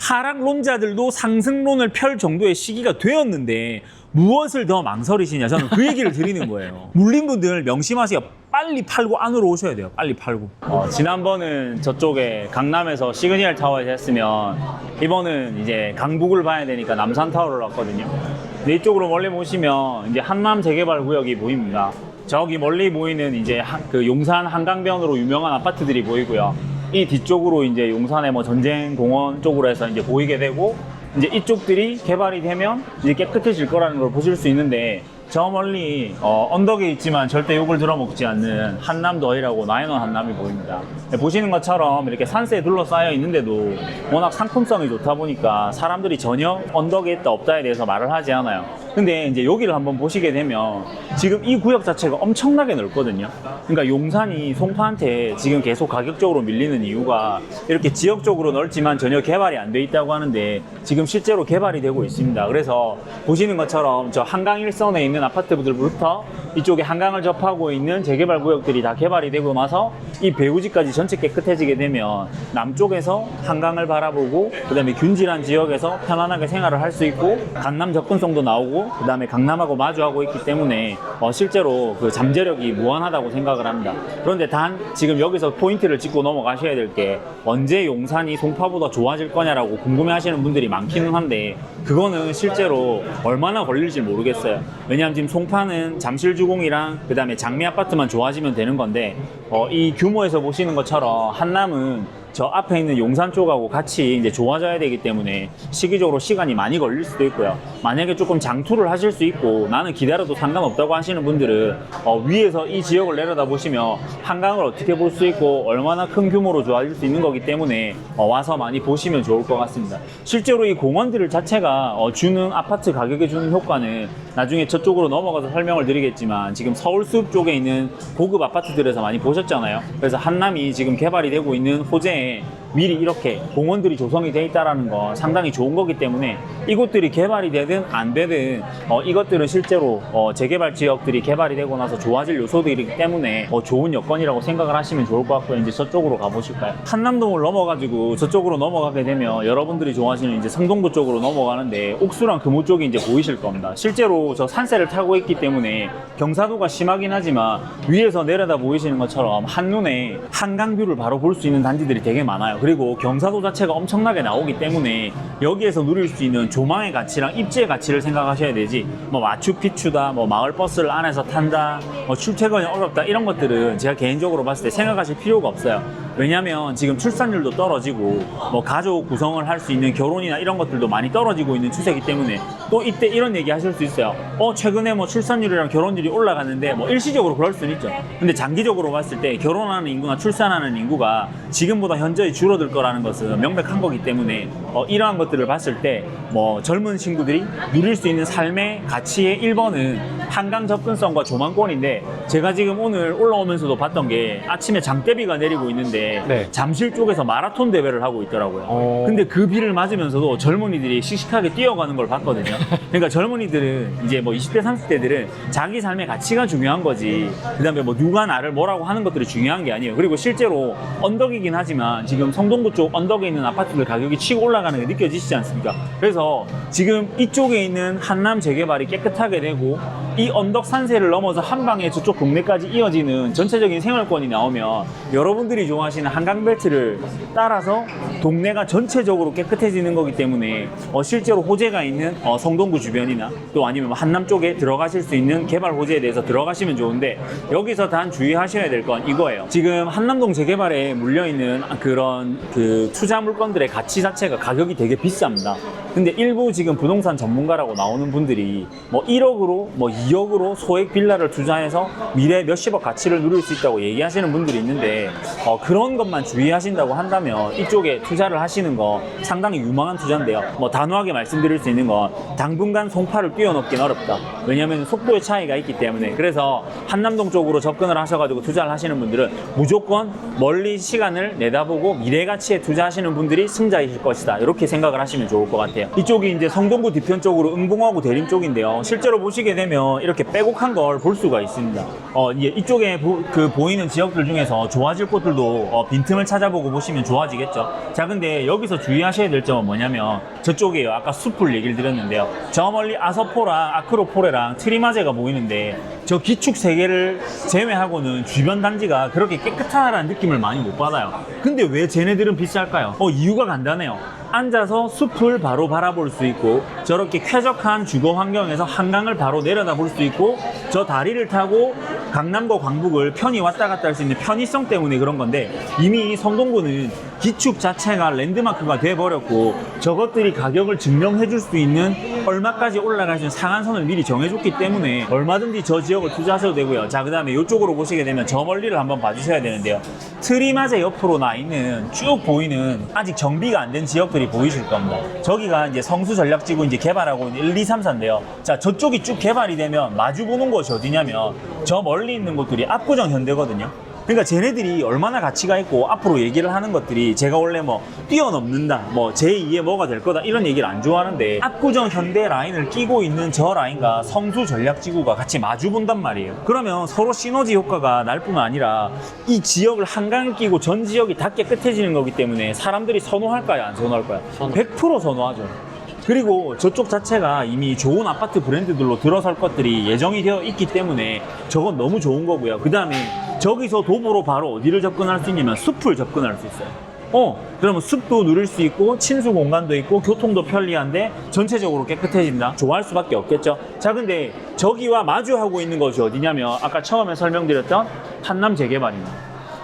하락론자들도 상승론을 펼 정도의 시기가 되었는데 무엇을 더 망설이시냐, 저는 그 얘기를 드리는 거예요. 물린분들 명심하세요. 빨리 팔고 안으로 오셔야 돼요. 빨리 팔고. 지난번은 저쪽에 강남에서 시그니얼 타워에서 했으면 이번은 이제 강북을 봐야 되니까 남산 타워를 왔거든요. 근데 이쪽으로 멀리 보시면 이제 한남 재개발 구역이 보입니다. 저기 멀리 보이는 이제 그 용산 한강변으로 유명한 아파트들이 보이고요. 이 뒤쪽으로 이제 용산의 뭐 전쟁공원 쪽으로 해서 이제 보이게 되고, 이제 이쪽들이 개발이 되면 이제 깨끗해질 거라는 걸 보실 수 있는데, 저 멀리 언덕에 있지만 절대 욕을 들어먹지 않는 한남더이라고 나인원 한남이 보입니다. 보시는 것처럼 이렇게 산세에 둘러싸여 있는데도 워낙 상품성이 좋다 보니까 사람들이 전혀 언덕에 있다 없다에 대해서 말을 하지 않아요. 근데 이제 여기를 한번 보시게 되면 지금 이 구역 자체가 엄청나게 넓거든요. 그러니까 용산이 송파한테 지금 계속 가격적으로 밀리는 이유가 이렇게 지역적으로 넓지만 전혀 개발이 안 돼 있다고 하는데 지금 실제로 개발이 되고 있습니다. 그래서 보시는 것처럼 저 한강 일선에 있는 아파트들부터 이쪽에 한강을 접하고 있는 재개발 구역들이 다 개발이 되고 나서 이 배우지까지 전체 깨끗해지게 되면 남쪽에서 한강을 바라보고 그 다음에 균질한 지역에서 편안하게 생활을 할 수 있고 강남 접근성도 나오고 그 다음에 강남하고 마주하고 있기 때문에 실제로 그 잠재력이 무한하다고 생각을 합니다. 그런데 단 지금 여기서 포인트를 짚고 넘어가셔야 될 게 언제 용산이 송파보다 좋아질 거냐라고 궁금해 하시는 분들이 많기는 한데 그거는 실제로 얼마나 걸릴지 모르겠어요. 왜냐하면 지금 송파는 잠실주공이랑 그 다음에 장미 아파트만 좋아지면 되는 건데 이 규모에서 보시는 것처럼 한남은 저 앞에 있는 용산 쪽하고 같이 이제 좋아져야 되기 때문에 시기적으로 시간이 많이 걸릴 수도 있고요. 만약에 조금 장투를 하실 수 있고 나는 기다려도 상관없다고 하시는 분들은 위에서 이 지역을 내려다 보시면 한강을 어떻게 볼 수 있고 얼마나 큰 규모로 좋아질 수 있는 거기 때문에 와서 많이 보시면 좋을 것 같습니다. 실제로 이 공원들 자체가 주는 아파트 가격에 주는 효과는 나중에 저쪽으로 넘어가서 설명을 드리겠지만 지금 서울숲 쪽에 있는 고급 아파트들에서 많이 보셨잖아요. 그래서 한남이 지금 개발이 되고 있는 호재에 미리 이렇게 공원들이 조성이 돼 있다는 건 상당히 좋은 거기 때문에 이곳들이 개발이 되든 안 되든 이것들은 실제로 재개발 지역들이 개발이 되고 나서 좋아질 요소들이기 때문에 좋은 여건이라고 생각을 하시면 좋을 것 같고요. 이제 저쪽으로 가보실까요? 한남동을 넘어가지고 저쪽으로 넘어가게 되면 여러분들이 좋아하시는 이제 성동구 쪽으로 넘어가는데 옥수랑 금호 쪽이 이제 보이실 겁니다. 실제로 저 산세를 타고 있기 때문에 경사도가 심하긴 하지만 위에서 내려다 보이시는 것처럼 한눈에 한강뷰를 바로 볼 수 있는 단지들이 되게 많아요. 그리고 경사도 자체가 엄청나게 나오기 때문에 여기에서 누릴 수 있는 조망의 가치랑 입지의 가치를 생각하셔야 되지 뭐 마추픽추다, 뭐 마을버스를 안에서 탄다, 뭐 출퇴근이 어렵다 이런 것들은 제가 개인적으로 봤을 때 생각하실 필요가 없어요. 왜냐면 지금 출산율도 떨어지고 뭐 가족 구성을 할 수 있는 결혼이나 이런 것들도 많이 떨어지고 있는 추세이기 때문에 또 이때 이런 얘기 하실 수 있어요. 최근에 뭐 출산율이랑 결혼율이 올라가는데 뭐 일시적으로 그럴 수는 있죠. 근데 장기적으로 봤을 때 결혼하는 인구나 출산하는 인구가 지금보다 현저히 줄어들 거라는 것은 명백한 거기 때문에 이러한 것들을 봤을 때 뭐 젊은 친구들이 누릴 수 있는 삶의 가치의 1번은 한강 접근성과 조망권인데 제가 지금 오늘 올라오면서도 봤던 게 아침에 장대비가 내리고 있는데 네. 잠실 쪽에서 마라톤 대회를 하고 있더라고요. 근데 그 비를 맞으면서도 젊은이들이 씩씩하게 뛰어가는 걸 봤거든요. 그러니까 젊은이들은 이제 뭐 20대 30대들은 자기 삶의 가치가 중요한 거지 그 다음에 뭐 누가 나를 뭐라고 하는 것들이 중요한 게 아니에요. 그리고 실제로 언덕이긴 하지만 지금 성동구 쪽 언덕에 있는 아파트들 가격이 치고 올라가는 게 느껴지시지 않습니까? 그래서 지금 이쪽에 있는 한남 재개발이 깨끗하게 되고 이 언덕 산세를 넘어서 한 방에 저쪽 동네까지 이어지는 전체적인 생활권이 나오면 여러분들이 좋아하시는 한강벨트를 따라서 동네가 전체적으로 깨끗해지는 거기 때문에 실제로 호재가 있는 성동구 주변이나 또 아니면 한남 쪽에 들어가실 수 있는 개발 호재에 대해서 들어가시면 좋은데 여기서 단 주의하셔야 될 건 이거예요. 지금 한남동 재개발에 물려있는 그런 그 투자 물건들의 가치 자체가 가격이 되게 비쌉니다. 근데 일부 지금 부동산 전문가라고 나오는 분들이 뭐 1억으로 뭐 2억으로 소액 빌라를 투자해서 미래 몇십억 가치를 누릴 수 있다고 얘기하시는 분들이 있는데 그런 것만 주의하신다고 한다면 이쪽에 투자를 하시는 거 상당히 유망한 투자인데요. 뭐 단호하게 말씀드릴 수 있는 건 당분간 송파를 뛰어넘긴 어렵다. 왜냐하면 속도의 차이가 있기 때문에. 그래서 한남동 쪽으로 접근을 하셔가지고 투자를 하시는 분들은 무조건 멀리 시간을 내다보고 미래 가치에 투자하시는 분들이 승자이실 것이다. 이렇게 생각을 하시면 좋을 것 같아요. 돼요. 이쪽이 이제 성동구 뒤편 쪽으로 응봉하고 대림 쪽인데요. 실제로 보시게 되면 이렇게 빼곡한 걸 볼 수가 있습니다. 이제 이쪽에 보이는 지역들 중에서 좋아질 곳들도 빈틈을 찾아보고 보시면 좋아지겠죠. 자, 근데 여기서 주의하셔야 될 점은 뭐냐면 저쪽이에요. 아까 숲을 얘기를 드렸는데요. 저 멀리 아서포랑 아크로포레랑 트리마제가 보이는데 저 기축 3개를 제외하고는 주변 단지가 그렇게 깨끗하다는 느낌을 많이 못 받아요. 근데 왜 쟤네들은 비쌀까요? 이유가 간단해요. 앉아서 숲을 바로 바라볼 수 있고 저렇게 쾌적한 주거 환경에서 한강을 바로 내려다볼 수 있고 저 다리를 타고 강남과 광북을 편히 왔다 갔다 할 수 있는 편의성 때문에 그런 건데 이미 성동구는 기축 자체가 랜드마크가 돼버렸고 저것들이 가격을 증명해 줄 수 있는 얼마까지 올라갈 수 있는 상한선을 미리 정해줬기 때문에 얼마든지 저 지역을 투자하셔도 되고요. 자, 그 다음에 이쪽으로 보시게 되면 저 멀리를 한번 봐주셔야 되는데요. 트리마제 옆으로 나 있는 쭉 보이는 아직 정비가 안 된 지역들이 보이실 겁니다. 저기가 이제 성수 전략지구 이제 개발하고 있는 1, 2, 3, 4인데요. 자, 저쪽이 쭉 개발이 되면 마주 보는 곳이 어디냐면 저 멀리 있는 곳들이 압구정 현대거든요. 그러니까 쟤네들이 얼마나 가치가 있고 앞으로 얘기를 하는 것들이 제가 원래 뭐 뛰어넘는다, 뭐 제2의 뭐가 될 거다 이런 얘기를 안 좋아하는데 압구정 현대 라인을 끼고 있는 저 라인과 성수 전략지구가 같이 마주 본단 말이에요. 그러면 서로 시너지 효과가 날 뿐만 아니라 이 지역을 한강을 끼고 전 지역이 다 깨끗해지는 거기 때문에 사람들이 선호할까요? 안 선호할까요? 100% 선호하죠. 그리고 저쪽 자체가 이미 좋은 아파트 브랜드들로 들어설 것들이 예정이 되어 있기 때문에 저건 너무 좋은 거고요. 그 다음에 저기서 도보로 바로 어디를 접근할 수 있냐면 숲을 접근할 수 있어요. 그러면 숲도 누릴 수 있고 친수 공간도 있고 교통도 편리한데 전체적으로 깨끗해진다? 좋아할 수밖에 없겠죠. 자, 근데 저기와 마주하고 있는 것이 어디냐면 아까 처음에 설명드렸던 한남 재개발입니다.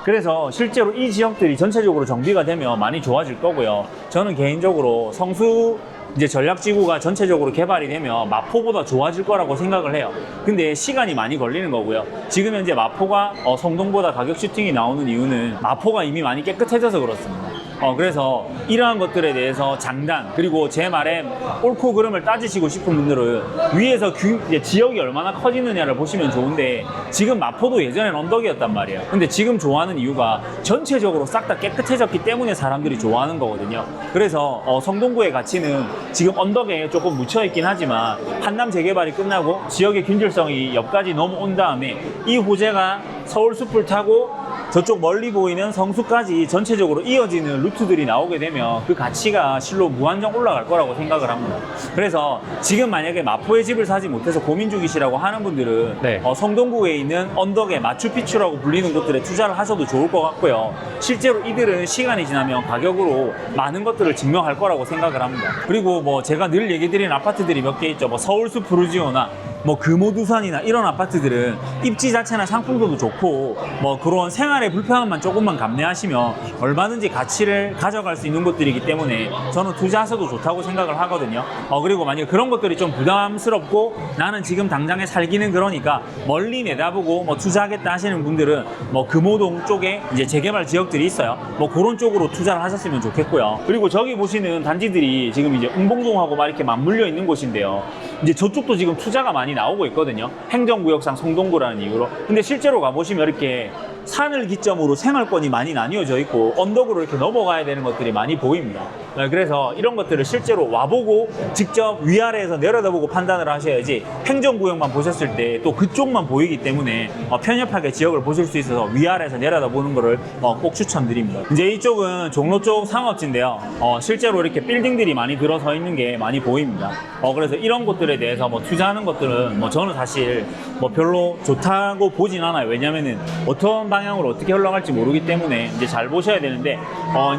그래서 실제로 이 지역들이 전체적으로 정비가 되면 많이 좋아질 거고요. 저는 개인적으로 성수 이제 전략지구가 전체적으로 개발이 되면 마포보다 좋아질 거라고 생각을 해요. 근데 시간이 많이 걸리는 거고요. 지금 현재 마포가 성동보다 가격 슈팅이 나오는 이유는 마포가 이미 많이 깨끗해져서 그렇습니다. 그래서 이러한 것들에 대해서 장단 그리고 제 말에 옳고 그름을 따지시고 싶은 분들은 위에서 이제 지역이 얼마나 커지느냐를 보시면 좋은데 지금 마포도 예전엔 언덕이었단 말이에요. 근데 지금 좋아하는 이유가 전체적으로 싹 다 깨끗해졌기 때문에 사람들이 좋아하는 거거든요. 그래서 성동구의 가치는 지금 언덕에 조금 묻혀있긴 하지만 한남 재개발이 끝나고 지역의 균질성이 옆까지 넘어온 다음에 이 호재가 서울숲을 타고 저쪽 멀리 보이는 성수까지 전체적으로 이어지는 루트들이 나오게 되면 그 가치가 실로 무한정 올라갈 거라고 생각을 합니다. 그래서 지금 만약에 마포에 집을 사지 못해서 고민 중이시라고 하는 분들은 네. 성동구에 있는 언덕의 마추픽추라고 불리는 곳들에 투자를 하셔도 좋을 것 같고요. 실제로 이들은 시간이 지나면 가격으로 많은 것들을 증명할 거라고 생각을 합니다. 그리고 뭐 제가 늘 얘기 드리는 아파트들이 몇 개 있죠. 뭐 서울숲 부르지오나 뭐 금호두산이나 이런 아파트들은 입지 자체나 상품도도 좋고 뭐 그런 생활의 불편함만 조금만 감내하시면 얼마든지 가치를 가져갈 수 있는 곳들이기 때문에 저는 투자하셔도 좋다고 생각을 하거든요. 그리고 만약에 그런 것들이 좀 부담스럽고 나는 지금 당장에 살기는 그러니까 멀리 내다보고 뭐 투자하겠다 하시는 분들은 뭐 금호동 쪽에 이제 재개발 지역들이 있어요. 뭐 그런 쪽으로 투자를 하셨으면 좋겠고요. 그리고 저기 보시는 단지들이 지금 이제 응봉동하고 막 이렇게 맞물려 있는 곳인데요. 이제 저쪽도 지금 투자가 많이 나오고 있거든요. 행정구역상 성동구라는 이유로. 근데 실제로 가보시면 이렇게 산을 기점으로 생활권이 많이 나뉘어져 있고 언덕으로 이렇게 넘어가야 되는 것들이 많이 보입니다. 그래서 이런 것들을 실제로 와보고 직접 위아래에서 내려다보고 판단을 하셔야지 행정구역만 보셨을 때 또 그쪽만 보이기 때문에 편협하게 지역을 보실 수 있어서 위아래에서 내려다보는 거를 꼭 추천드립니다. 이제 이쪽은 종로 쪽 상업지인데요. 실제로 이렇게 빌딩들이 많이 들어서 있는 게 많이 보입니다. 그래서 이런 곳들에 대해서 뭐 투자하는 것들은 뭐 저는 사실 뭐 별로 좋다고 보진 않아요. 왜냐면은 어떤 방향으로 어떻게 흘러갈지 모르기 때문에 이제 잘 보셔야 되는데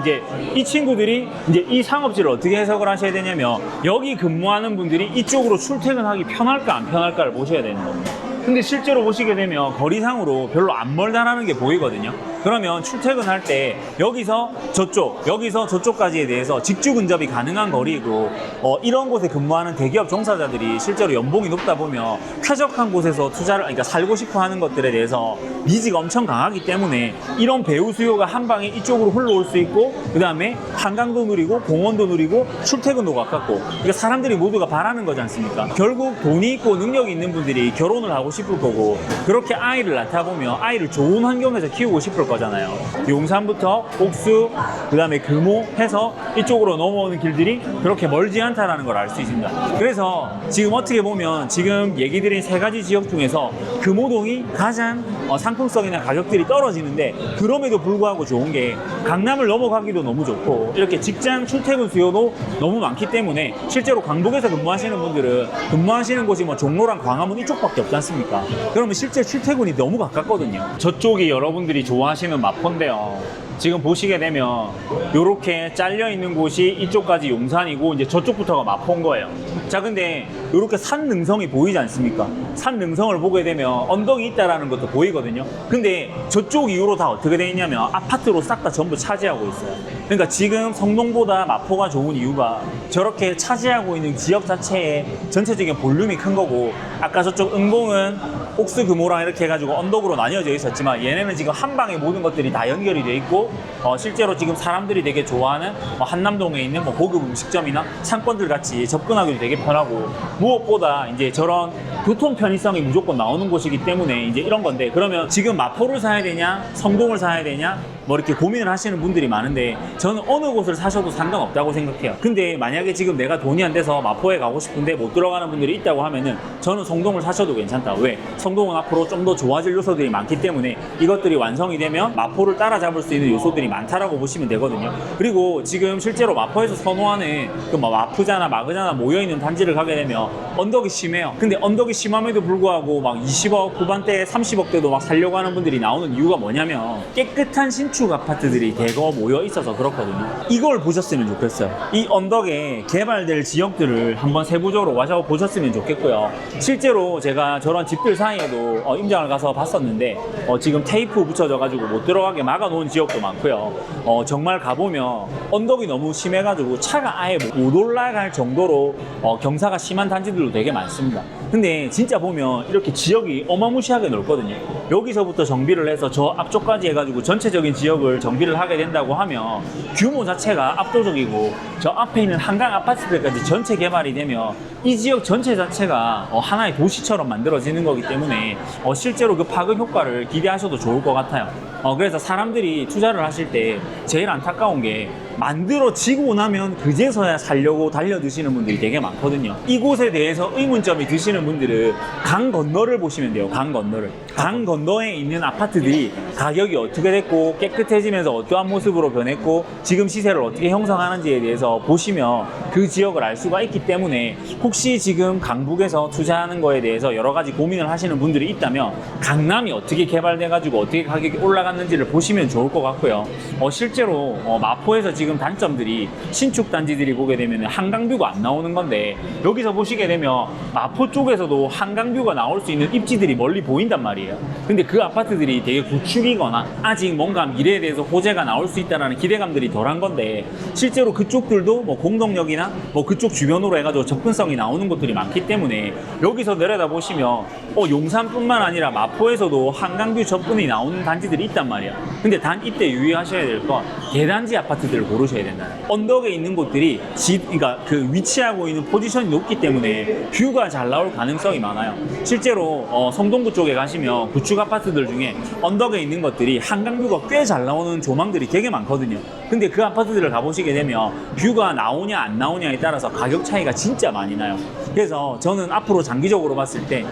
이제 이 친구들이 이제 이 상업지를 어떻게 해석을 하셔야 되냐면 여기 근무하는 분들이 이쪽으로 출퇴근하기 편할까 안 편할까를 보셔야 되는 겁니다. 근데 실제로 보시게 되면 거리상으로 별로 안 멀다라는 게 보이거든요. 그러면 출퇴근할 때 여기서 저쪽, 여기서 저쪽까지에 대해서 직주 근접이 가능한 거리이고 이런 곳에 근무하는 대기업 종사자들이 실제로 연봉이 높다 보면 쾌적한 곳에서 투자를 그러니까 살고 싶어 하는 것들에 대해서 니즈가 엄청 강하기 때문에 이런 배우 수요가 한 방에 이쪽으로 흘러올 수 있고 그 다음에 한강도 누리고 공원도 누리고 출퇴근도 가깝고 그러니까 사람들이 모두가 바라는 거지 않습니까? 결국 돈이 있고 능력이 있는 분들이 결혼을 하고 싶을 거고 그렇게 아이를 낳다 보면 아이를 좋은 환경에서 키우고 싶을 거잖아요. 용산부터 옥수, 그 다음에 금호 해서 이쪽으로 넘어오는 길들이 그렇게 멀지 않다라는 걸 알 수 있습니다. 그래서 지금 어떻게 보면 지금 얘기 드린 세 가지 지역 중에서 금호동이 가장 상품성이나 가격들이 떨어지는데, 그럼에도 불구하고 좋은 게 강남을 넘어가기도 너무 좋고 이렇게 직장 출퇴근 수요도 너무 많기 때문에 실제로 강북에서 근무하시는 분들은 근무하시는 곳이 뭐 종로랑 광화문 이쪽밖에 없지 않습니까? 그러면 실제 출퇴근이 너무 가깝거든요. 저쪽이 여러분들이 좋아하시는 마포인데요. 지금 보시게 되면 이렇게 잘려 있는 곳이 이쪽까지 용산이고 이제 저쪽부터가 마포인 거예요. 자, 근데 이렇게 산 능성이 보이지 않습니까? 산 능성을 보게 되면 언덕이 있다라는 것도 보이거든요. 근데 저쪽 이후로 다 어떻게 되어 있냐면 아파트로 싹 다 전부 차지하고 있어요. 그러니까 지금 성동보다 마포가 좋은 이유가 저렇게 차지하고 있는 지역 자체의 전체적인 볼륨이 큰 거고, 아까 저쪽 응봉은 옥수 금호랑 이렇게 해가지고 언덕으로 나뉘어져 있었지만 얘네는 지금 한 방에 모든 것들이 다 연결이 돼 있고, 실제로 지금 사람들이 되게 좋아하는 한남동에 있는 고급 음식점이나 상권들 같이 접근하기도 되게 편하고, 무엇보다 이제 저런 교통 편의성이 무조건 나오는 곳이기 때문에 이제 이런 건데, 그러면 지금 마포를 사야 되냐 성동을 사야 되냐 뭐 이렇게 고민을 하시는 분들이 많은데, 저는 어느 곳을 사셔도 상관없다고 생각해요. 근데 만약에 지금 내가 돈이 안 돼서 마포에 가고 싶은데 못 들어가는 분들이 있다고 하면은 저는 성동을 사셔도 괜찮다. 왜? 성동은 앞으로 좀 더 좋아질 요소들이 많기 때문에 이것들이 완성이 되면 마포를 따라잡을 수 있는 요소들이 많다라고 보시면 되거든요. 그리고 지금 실제로 마포에서 선호하는 그 마프자나 마그자나 모여있는 단지를 가게 되면 언덕이 심해요. 근데 언덕이 심함에도 불구하고 막 20억 후반대 30억대도 막 살려고 하는 분들이 나오는 이유가 뭐냐면 깨끗한 신축 아파트들이 대거 모여 있어서 그렇거든요. 이걸 보셨으면 좋겠어요. 이 언덕에 개발될 지역들을 한번 세부적으로 와서 보셨으면 좋겠고요. 실제로 제가 저런 집들 사이에도 임장을 가서 봤었는데 지금 테이프 붙여져 가지고 못 들어가게 막아 놓은 지역도 많고요. 정말 가보면 언덕이 너무 심해가지고 차가 아예 못 올라갈 정도로 경사가 심한 단지들도 되게 많습니다. 근데 진짜 보면 이렇게 지역이 어마무시하게 넓거든요. 여기서부터 정비를 해서 저 앞쪽까지 해가지고 전체적인 지역을 정비를 하게 된다고 하면 규모 자체가 압도적이고, 저 앞에 있는 한강 아파트들까지 전체 개발이 되면 이 지역 전체 자체가 하나의 도시처럼 만들어지는 거기 때문에 실제로 그 파급 효과를 기대하셔도 좋을 것 같아요. 그래서 사람들이 투자를 하실 때 제일 안타까운 게 만들어지고 나면 그제서야 살려고 달려드시는 분들이 되게 많거든요. 이곳에 대해서 의문점이 드시는 분들은 강 건너를 보시면 돼요. 강 건너를. 강 건너에 있는 아파트들이 가격이 어떻게 됐고 깨끗해지면서 어떠한 모습으로 변했고 지금 시세를 어떻게 형성하는지에 대해서 보시면 그 지역을 알 수가 있기 때문에, 혹시 지금 강북에서 투자하는 거에 대해서 여러 가지 고민을 하시는 분들이 있다면 강남이 어떻게 개발돼가지고 어떻게 가격이 올라갔는지를 보시면 좋을 것 같고요. 실제로 마포에서 지금 단점들이 신축 단지들이 보게 되면 한강뷰가 안 나오는 건데, 여기서 보시게 되면 마포 쪽에서도 한강뷰가 나올 수 있는 입지들이 멀리 보인단 말이에요. 근데 그 아파트들이 되게 구축이거나 아직 뭔가 미래에 대해서 호재가 나올 수 있다는 기대감들이 덜한 건데, 실제로 그쪽들도 공동역이나 그쪽 주변으로 해가지고 접근성이 나오는 곳들이 많기 때문에 여기서 내려다 보시면 용산뿐만 아니라 마포에서도 한강뷰 접근이 나오는 단지들이 있단 말이에요. 근데 단 이때 유의하셔야 될 건 대단지 아파트들을 고르셔야 된다. 언덕에 있는 곳들이 그러니까 그 위치하고 있는 포지션이 높기 때문에 뷰가 잘 나올 가능성이 많아요. 실제로 성동구 쪽에 가시면 구축 아파트들 중에 언덕에 있는 것들이 한강뷰가 꽤 잘 나오는 조망들이 되게 많거든요. 근데 그 아파트들을 가보시게 되면 뷰가 나오냐 안 나오냐에 따라서 가격 차이가 진짜 많이 나요. 그래서 저는 앞으로 장기적으로 봤을 때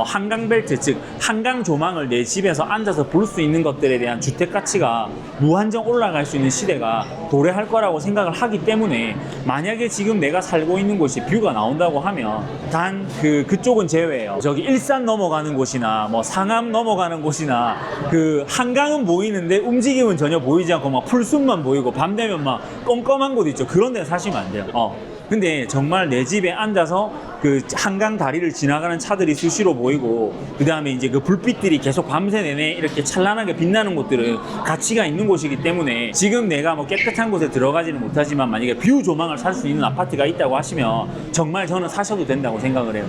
한강벨트, 즉 한강 조망을 내 집에서 앉아서 볼 수 있는 것들에 대한 주택 가치가 무한정 올라갈 수 있는 시대가 도래할 거라고 생각을 하기 때문에, 만약에 지금 내가 살고 있는 곳이 뷰가 나온다고 하면 단 그쪽은 제외예요. 저기 일산 넘어가는 곳이나 상암 넘어가는 곳이나 그 한강은 보이는데 움직임은 전혀 보이지 않고 막 풀숲만 보이고 밤 되면 막 껌껌한 곳 있죠. 그런 데 사시면 안 돼요. 근데 정말 내 집에 앉아서 그 한강 다리를 지나가는 차들이 수시로 보이고, 그 다음에 이제 그 불빛들이 계속 밤새 내내 이렇게 찬란하게 빛나는 곳들은 가치가 있는 곳이기 때문에, 지금 내가 깨끗한 곳에 들어가지는 못하지만 만약에 뷰 조망을 살 수 있는 아파트가 있다고 하시면 정말 저는 사셔도 된다고 생각을 해요.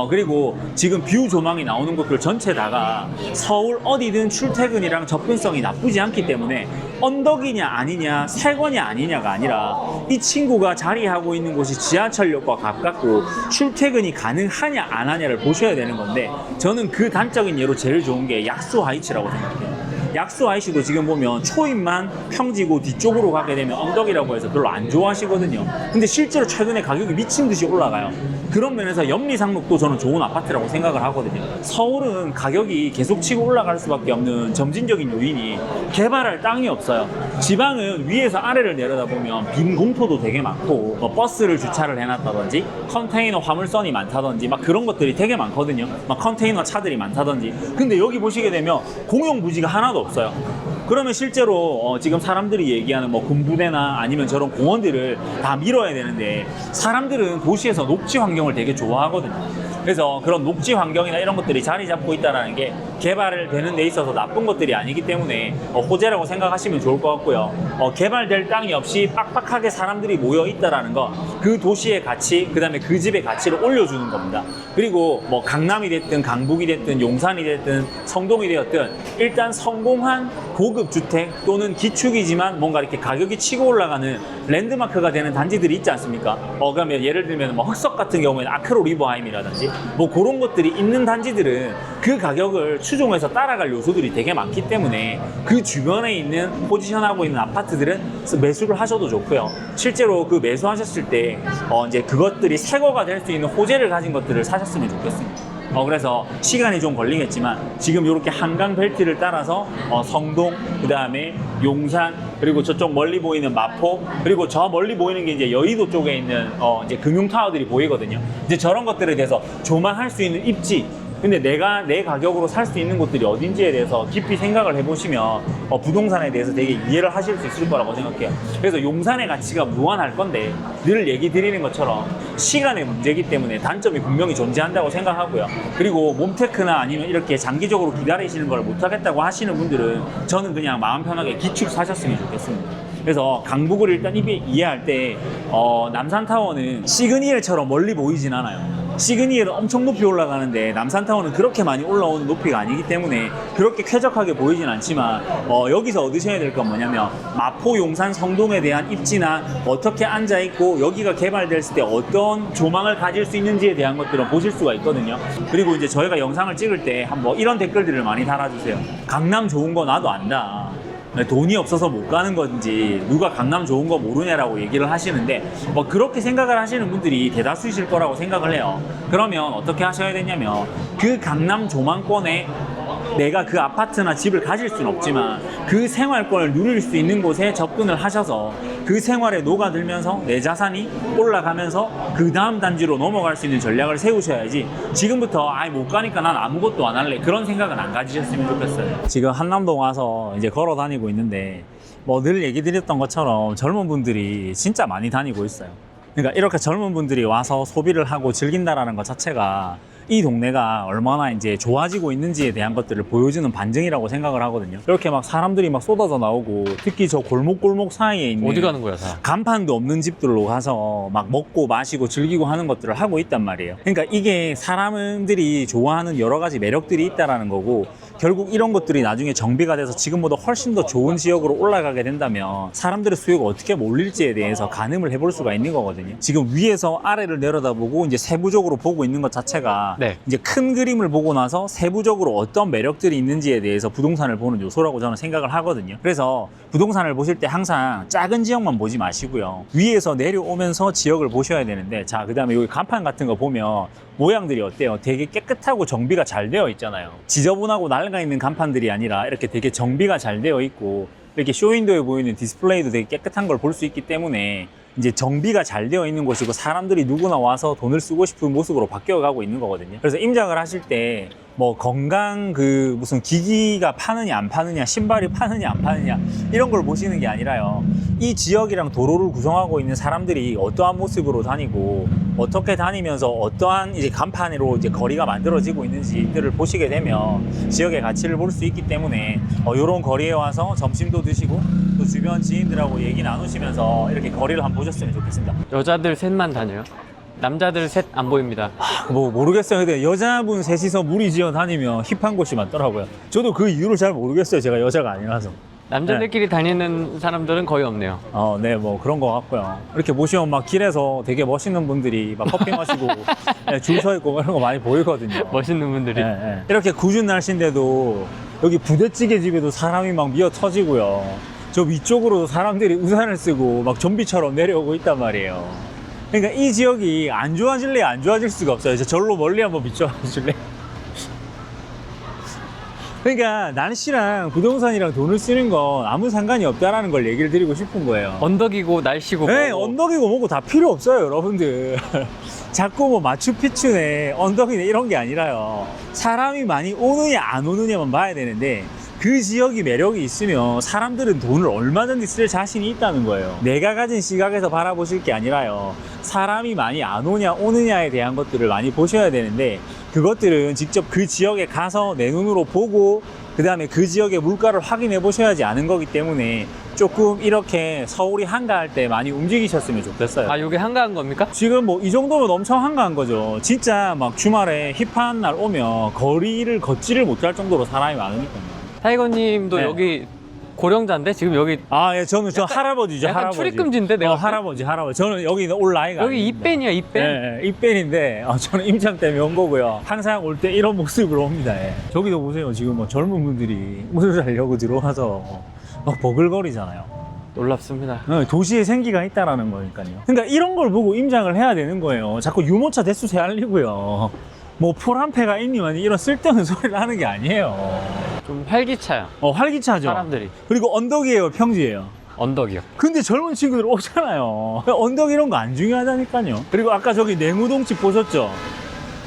그리고 지금 뷰 조망이 나오는 곳들 전체 다가 서울 어디든 출퇴근이랑 접근성이 나쁘지 않기 때문에 언덕이냐 아니냐, 새거냐 아니냐가 아니라 이 친구가 자리하고 있는 곳이 지하철역과 가깝고 출퇴근이 가능하냐 안 하냐를 보셔야 되는 건데, 저는 그 단적인 예로 제일 좋은 게 약수 하이츠라고 생각해요. 약수 아이씨도 지금 보면 초입만 평지고 뒤쪽으로 가게 되면 언덕이라고 해서 별로 안 좋아하시거든요. 근데 실제로 최근에 가격이 미친 듯이 올라가요. 그런 면에서 염리상록도 저는 좋은 아파트라고 생각을 하거든요. 서울은 가격이 계속 치고 올라갈 수밖에 없는 점진적인 요인이 개발할 땅이 없어요. 지방은 위에서 아래를 내려다보면 빈 공터도 되게 많고 뭐 버스를 주차를 해놨다든지 컨테이너 화물선이 많다든지 막 그런 것들이 되게 많거든요. 막 컨테이너 차들이 많다든지. 근데 여기 보시게 되면 공용 부지가 하나도 없어요. 그러면 실제로 지금 사람들이 얘기하는 뭐 군부대나 아니면 저런 공원들을 다 밀어야 되는데 사람들은 도시에서 녹지 환경을 되게 좋아하거든요. 그래서 그런 녹지 환경이나 이런 것들이 자리 잡고 있다는 게 개발을 되는 데 있어서 나쁜 것들이 아니기 때문에 호재라고 생각하시면 좋을 것 같고요. 개발될 땅이 없이 빡빡하게 사람들이 모여 있다는 거, 그 도시의 가치, 그 다음에 그 집의 가치를 올려주는 겁니다. 그리고 뭐 강남이 됐든 강북이 됐든 용산이 됐든 성동이 되었든 일단 성공한 고급 주택 또는 기축이지만 뭔가 이렇게 가격이 치고 올라가는 랜드마크가 되는 단지들이 있지 않습니까? 그러면 예를 들면 뭐 흑석 같은 경우에는 아크로 리버하임이라든지 뭐 그런 것들이 있는 단지들은 그 가격을 추종해서 따라갈 요소들이 되게 많기 때문에 그 주변에 있는 포지션하고 있는 아파트들은 매수를 하셔도 좋고요. 실제로 그 매수하셨을 때 이제 그것들이 새거가 될 수 있는 호재를 가진 것들을 사셨으면 좋겠습니다. 그래서 시간이 좀 걸리겠지만 지금 이렇게 한강 벨트를 따라서 성동, 그 다음에 용산, 그리고 저쪽 멀리 보이는 마포, 그리고 저 멀리 보이는 게 이제 여의도 쪽에 있는 이제 금융타워들이 보이거든요. 이제 저런 것들에 대해서 조망할 수 있는 입지, 근데 내가 내 가격으로 살 수 있는 곳들이 어딘지에 대해서 깊이 생각을 해보시면 부동산에 대해서 되게 이해를 하실 수 있을 거라고 생각해요. 그래서 용산의 가치가 무한할 건데 늘 얘기 드리는 것처럼 시간의 문제이기 때문에 단점이 분명히 존재한다고 생각하고요. 그리고 몸테크나 아니면 이렇게 장기적으로 기다리시는 걸 못하겠다고 하시는 분들은 저는 그냥 마음 편하게 기축 사셨으면 좋겠습니다. 그래서 강북을 일단 이해할 때 남산타워는 시그니엘처럼 멀리 보이진 않아요. 시그니엘은 엄청 높이 올라가는데 남산타워는 그렇게 많이 올라오는 높이가 아니기 때문에 그렇게 쾌적하게 보이진 않지만 여기서 얻으셔야 될 건 뭐냐면 마포, 용산, 성동에 대한 입지나 어떻게 앉아있고 여기가 개발됐을 때 어떤 조망을 가질 수 있는지에 대한 것들은 보실 수가 있거든요. 그리고 이제 저희가 영상을 찍을 때 뭐 이런 댓글들을 많이 달아주세요. 강남 좋은 거 나도 안다. 돈이 없어서 못 가는 건지 누가 강남 좋은 거 모르냐라고 얘기를 하시는데 뭐 그렇게 생각을 하시는 분들이 대다수이실 거라고 생각을 해요. 그러면 어떻게 하셔야 되냐면 그 강남 조망권에 내가 그 아파트나 집을 가질 수는 없지만 그 생활권을 누릴 수 있는 곳에 접근을 하셔서 그 생활에 녹아들면서 내 자산이 올라가면서 그 다음 단지로 넘어갈 수 있는 전략을 세우셔야지 지금부터 못 가니까 난 아무것도 안 할래 그런 생각은 안 가지셨으면 좋겠어요. 지금 한남동 와서 이제 걸어 다니고 있는데 뭐 늘 얘기 드렸던 것처럼 젊은 분들이 진짜 많이 다니고 있어요. 그러니까 이렇게 젊은 분들이 와서 소비를 하고 즐긴다라는 것 자체가 이 동네가 얼마나 이제 좋아지고 있는지에 대한 것들을 보여주는 반증이라고 생각을 하거든요. 이렇게 막 사람들이 막 쏟아져 나오고 특히 저 골목 사이에 있는 어디 가는 거야, 다? 간판도 없는 집들로 가서 막 먹고 마시고 즐기고 하는 것들을 하고 있단 말이에요. 그러니까 이게 사람들이 좋아하는 여러 가지 매력들이 있다라는 거고 결국 이런 것들이 나중에 정비가 돼서 지금보다 훨씬 더 좋은 지역으로 올라가게 된다면 사람들의 수요가 어떻게 몰릴지에 대해서 가늠을 해볼 수가 있는 거거든요. 지금 위에서 아래를 내려다보고 이제 세부적으로 보고 있는 것 자체가 네. 이제 큰 그림을 보고 나서 세부적으로 어떤 매력들이 있는지에 대해서 부동산을 보는 요소라고 저는 생각을 하거든요. 그래서 부동산을 보실 때 항상 작은 지역만 보지 마시고요. 위에서 내려오면서 지역을 보셔야 되는데 자, 그 다음에 여기 간판 같은 거 보면 모양들이 어때요? 되게 깨끗하고 정비가 잘 되어 있잖아요. 지저분하고 낡아 있는 간판들이 아니라 이렇게 되게 정비가 잘 되어 있고 이렇게 쇼윈도에 보이는 디스플레이도 되게 깨끗한 걸 볼 수 있기 때문에 이제 정비가 잘 되어 있는 곳이고 사람들이 누구나 와서 돈을 쓰고 싶은 모습으로 바뀌어가고 있는 거거든요. 그래서 임장을 하실 때 뭐 건강 그 무슨 기기가 파느냐 안 파느냐 신발이 파느냐 안 파느냐 이런 걸 보시는 게 아니라요. 이 지역이랑 도로를 구성하고 있는 사람들이 어떠한 모습으로 다니고 어떻게 다니면서 어떠한 이제 간판으로 이제 거리가 만들어지고 있는지들을 보시게 되면 지역의 가치를 볼 수 있기 때문에 이런 거리에 와서 점심도 드시고 또 주변 지인들하고 얘기 나누시면서 이렇게 거리를 한번 보셨으면 좋겠습니다. 여자들 셋만 다녀요? 남자들 셋 안 보입니다. 뭐 모르겠어요. 근데 여자분 셋이서 무리지어 다니면 힙한 곳이 많더라고요. 저도 그 이유를 잘 모르겠어요. 제가 여자가 아니라서. 남자들끼리 다니는 사람들은 거의 없네요. 네, 뭐 그런 것 같고요. 이렇게 보시면 막 길에서 되게 멋있는 분들이 막 커피 마시고 줄 서 있고 이런 거 많이 보이거든요. 멋있는 분들이. 이렇게 궂은 날씨인데도 여기 부대찌개 집에도 사람이 막 미어 터지고요. 저 위쪽으로도 사람들이 우산을 쓰고 막 좀비처럼 내려오고 있단 말이에요. 그러니까 이 지역이 안 좋아질래 안 좋아질 수가 없어요. 절로 멀리 한번 비춰주실래요? 그러니까 날씨랑 부동산이랑 돈을 쓰는 건 아무 상관이 없다라는 걸 얘기를 드리고 싶은 거예요. 언덕이고 날씨고 네, 뭐고. 언덕이고 뭐고 다 필요 없어요, 여러분들. 자꾸 뭐 마추픽추네, 언덕이네 이런 게 아니라요. 사람이 많이 오느냐 안 오느냐만 봐야 되는데 그 지역이 매력이 있으면 사람들은 돈을 얼마든지 쓸 자신이 있다는 거예요. 내가 가진 시각에서 바라보실 게 아니라요. 사람이 많이 안 오냐 오느냐에 대한 것들을 많이 보셔야 되는데 그것들은 직접 그 지역에 가서 내 눈으로 보고 그 다음에 그 지역의 물가를 확인해 보셔야지 아는 거기 때문에 조금 이렇게 서울이 한가할 때 많이 움직이셨으면 좋겠어요. 아, 요게 한가한 겁니까? 지금 뭐 이 정도면 엄청 한가한 거죠. 진짜 막 주말에 힙한 날 오면 거리를 걷지를 못할 정도로 사람이 많으니까요. 타이거님도 네. 여기 고령자인데 지금 여기 아, 예, 저는 저 할아버지죠, 약간 할아버지. 출입금지인데, 내가 볼때? 할아버지. 저는 여기는 올 나이가 여기 아닙니다. 입밴이야, 입밴. 예, 예, 입밴인데 저는 임장 때문에 온 거고요. 항상 올 때 이런 모습으로 옵니다. 예. 저기도 보세요. 지금 뭐 젊은 분들이 물을 달려고 들어와서 막 버글거리잖아요. 놀랍습니다. 도시에 생기가 있다라는 거니까요. 그러니까 이런 걸 보고 임장을 해야 되는 거예요. 자꾸 유모차 대수세 알리고요. 뭐 풀한패가 있니만 이런 쓸데없는 소리를 하는 게 아니에요. 좀 활기차요. 활기차죠. 사람들이. 그리고 언덕이에요, 평지예요. 언덕이요. 근데 젊은 친구들 오잖아요. 언덕 이런 거 안 중요하다니까요. 그리고 아까 저기 냉우동집 보셨죠?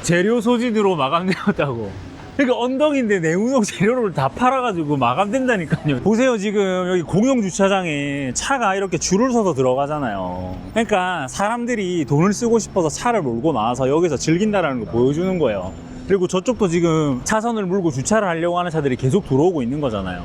재료 소진으로 마감되었다고. 그러니까 언덕인데 냉우동 재료를 다 팔아가지고 마감된다니까요. 보세요, 지금 여기 공용 주차장에 차가 이렇게 줄을 서서 들어가잖아요. 그러니까 사람들이 돈을 쓰고 싶어서 차를 몰고 나와서 여기서 즐긴다라는 거 보여주는 거예요. 그리고 저쪽도 지금 차선을 물고 주차를 하려고 하는 차들이 계속 들어오고 있는 거잖아요.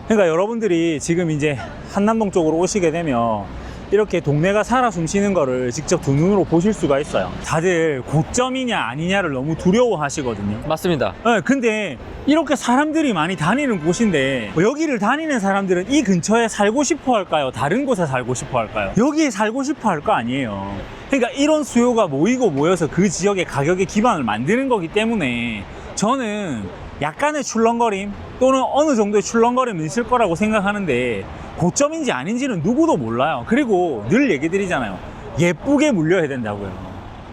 그러니까 여러분들이 지금 이제 한남동 쪽으로 오시게 되면 이렇게 동네가 살아 숨쉬는 거를 직접 두 눈으로 보실 수가 있어요. 다들 고점이냐 아니냐를 너무 두려워하시거든요. 맞습니다. 네, 근데 이렇게 사람들이 많이 다니는 곳인데 여기를 다니는 사람들은 이 근처에 살고 싶어 할까요? 다른 곳에 살고 싶어 할까요? 여기에 살고 싶어 할 거 아니에요. 그러니까 이런 수요가 모이고 모여서 그 지역의 가격의 기반을 만드는 거기 때문에 저는 약간의 출렁거림 또는 어느 정도의 출렁거림은 있을 거라고 생각하는데 고점인지 아닌지는 누구도 몰라요. 그리고 늘 얘기 드리잖아요. 예쁘게 물려야 된다고요.